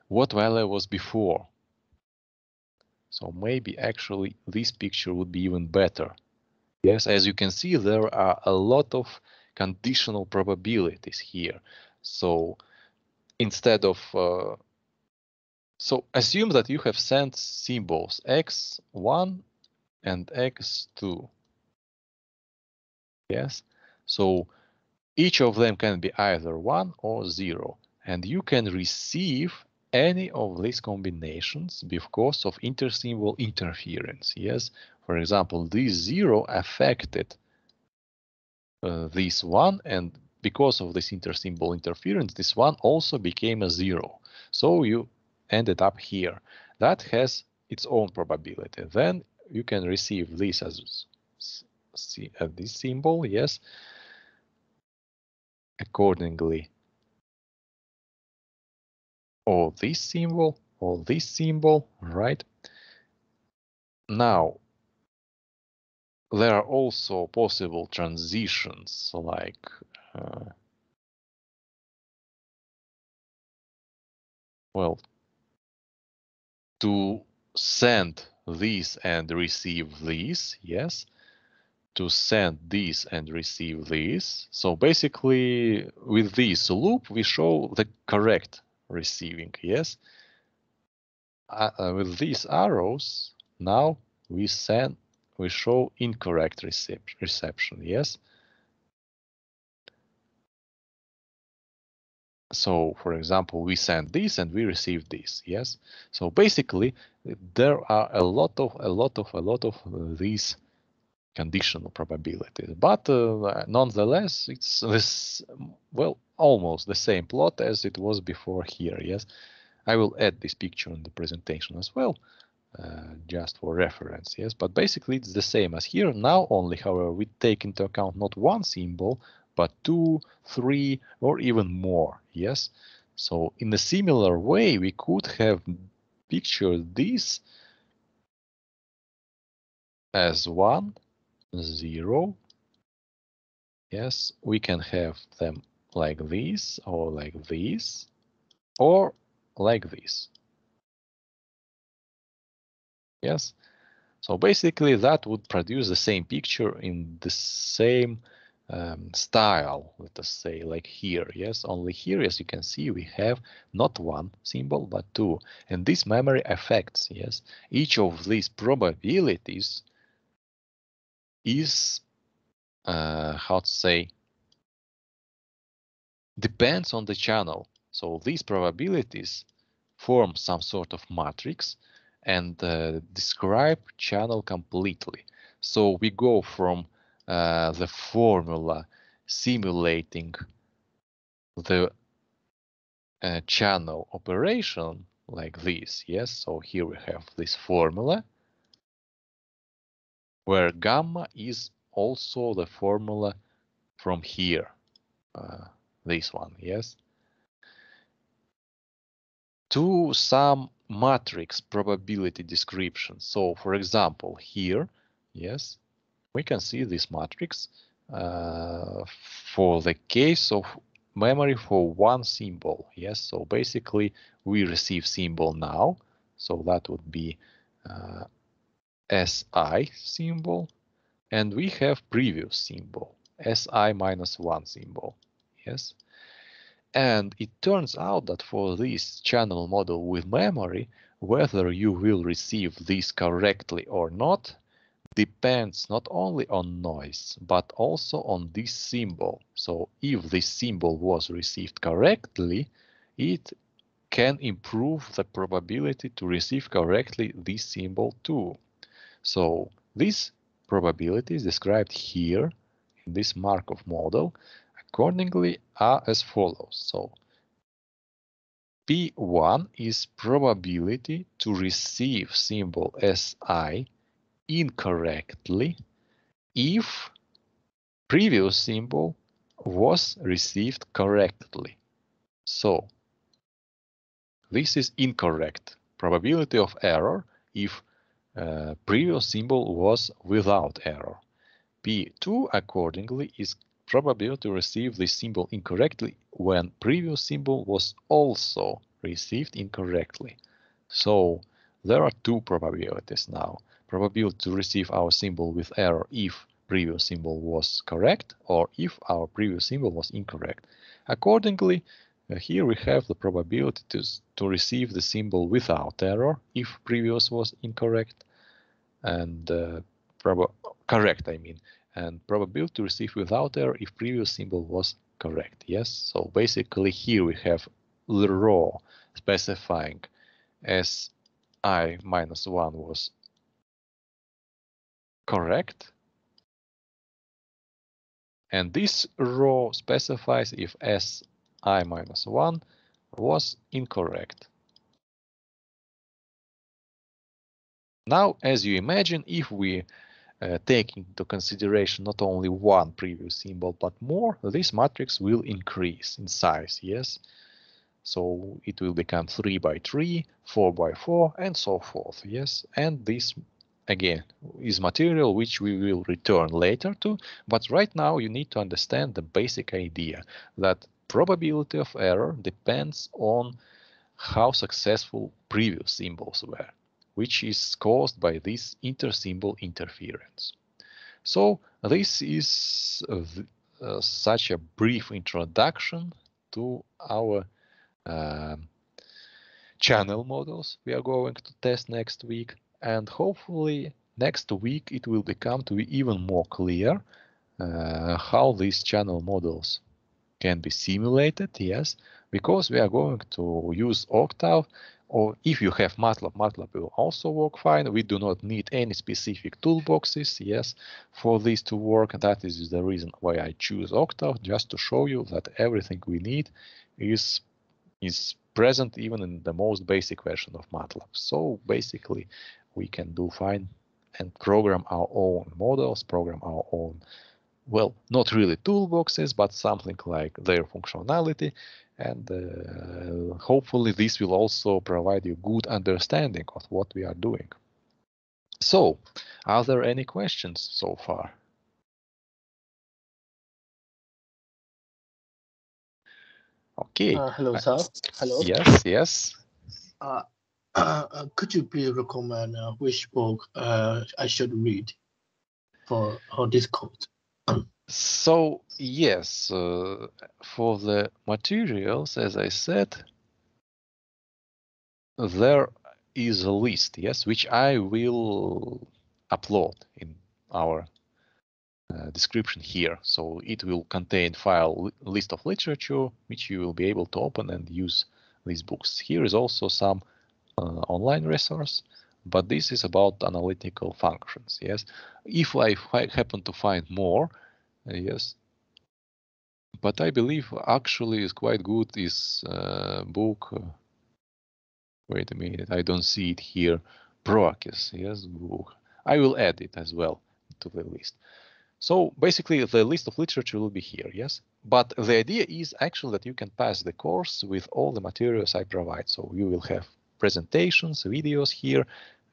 A: what value was before. So maybe actually this picture would be even better. Yes, as you can see, there are a lot of conditional probabilities here. So instead of, so assume that you have sent symbols x1 and x2. Yes, so each of them can be either 1 or 0, and you can receive any of these combinations because of intersymbol interference. Yes, for example, this 0 affected this 1, and because of this intersymbol interference, this 1 also became a 0. So you ended up here. That has its own probability. Then you can receive this as this symbol, yes. Accordingly, or this symbol, right? Now, there are also possible transitions, like well, to send this and receive this, yes, to send this and receive this. So basically, with this loop, we show the correct receiving, yes. With these arrows, now we show incorrect reception, yes. So, for example, we send this and we receive this, yes. So basically, there are a lot of these conditional probabilities, but nonetheless, it's this, well, almost the same plot as it was before here, yes. I will add this picture in the presentation as well, just for reference, yes. But basically, it's the same as here. Now only, however, we take into account not one symbol, but 2, 3, or even more, yes. So in a similar way, we could have pictured this as 1, 0. Yes, we can have them like this, or like this, or like this. Yes. So basically, that would produce the same picture in the same style, let us say, like here. Yes, only here, as you can see, we have not one symbol, but 2. And this memory affects, yes, each of these probabilities is, how to say, depends on the channel. So these probabilities form some sort of matrix and describe channel completely. So we go from the formula simulating the channel operation like this, yes. So here we have this formula where gamma is also the formula from here, this one, yes, to some matrix probability description. So for example, here, yes, we can see this matrix for the case of memory for one symbol. Yes, so basically we receive symbol now, so that would be SI symbol, and we have previous symbol, SI minus 1 symbol. Yes. And it turns out that for this channel model with memory, whether you will receive this correctly or not depends not only on noise, but also on this symbol. So if this symbol was received correctly, it can improve the probability to receive correctly this symbol too. So this probability is described here in this Markov model accordingly are as follows. So P1 is probability to receive symbol SI incorrectly if previous symbol was received correctly. So this is incorrect. Probability of error if previous symbol was without error. P2 accordingly is probability to receive this symbol incorrectly when previous symbol was also received incorrectly. So there are two probabilities now. Probability to receive our symbol with error if previous symbol was correct or if our previous symbol was incorrect. Accordingly, here we have the probability to receive the symbol without error if previous was incorrect and correct, I mean, and probability to receive without error if previous symbol was correct. Yes, so basically here we have the row specifying SI minus 1 was correct, and this row specifies if SI minus 1 was incorrect. Now, as you imagine, if we take into consideration not only one previous symbol but more, this matrix will increase in size, yes? So it will become 3 by 3, 4 by 4, and so forth, yes? And this, again, is material which we will return later to, but right now you need to understand the basic idea that probability of error depends on how successful previous symbols were, which is caused by this intersymbol interference. So this is such a brief introduction to our channel models we are going to test next week, and hopefully next week it will become to be even more clear how these channel models can be simulated, yes, because we are going to use Octave, or if you have MATLAB, MATLAB will also work fine. We do not need any specific toolboxes, yes, for this to work. That is the reason why I choose Octave, just to show you that everything we need is present even in the most basic version of MATLAB. So basically we can do fine and program our own models, program our own, well, not really toolboxes, but something like their functionality. And hopefully this will also provide you good understanding of what we are doing. So, are there any questions so far? Okay.
B: Hello, sir. Hello.
A: Yes, yes.
B: Could you please recommend which book I should read for this code?
A: So yes, for the materials, as I said, there is a list, yes, which I will upload in our description here. So it will contain file list of literature, which you will be able to open and use these books. Here is also some online resource, but this is about analytical functions, yes. If I happen to find more, yes, but I believe actually is quite good is book. Wait a minute, I don't see it here. Proakis, yes, book. I will add it as well to the list. So basically the list of literature will be here, yes? But the idea is actually that you can pass the course with all the materials I provide. So you will have presentations, videos here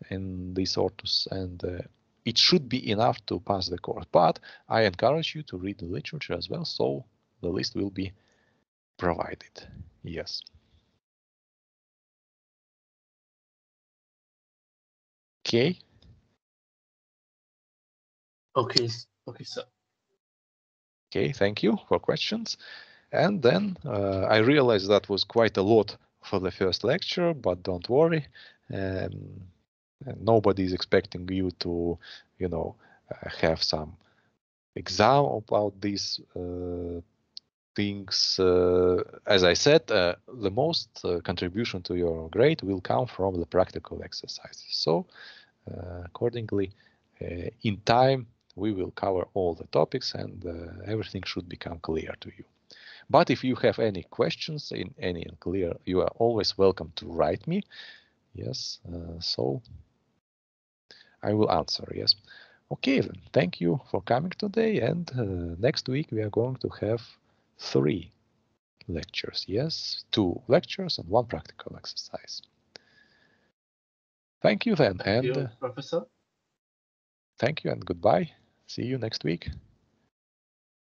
A: in these sorts, and it should be enough to pass the course. But I encourage you to read the literature as well, so the list will be provided. Yes. Okay.
B: Okay, sir.
A: Okay, thank you for questions. And then I realized that was quite a lot for the first lecture, but don't worry. Nobody is expecting you to, you know, have some exam about these things. As I said, the most contribution to your grade will come from the practical exercises. So accordingly, in time, we will cover all the topics and everything should become clear to you. But if you have any questions in any unclear, you are always welcome to write me. Yes, so I will answer, yes. Okay, then, thank you for coming today, and next week we are going to have 3 lectures, yes? 2 lectures and 1 practical exercise. Thank you then,
B: Thank
A: and
B: you, Professor.
A: thank you and goodbye. See you next week.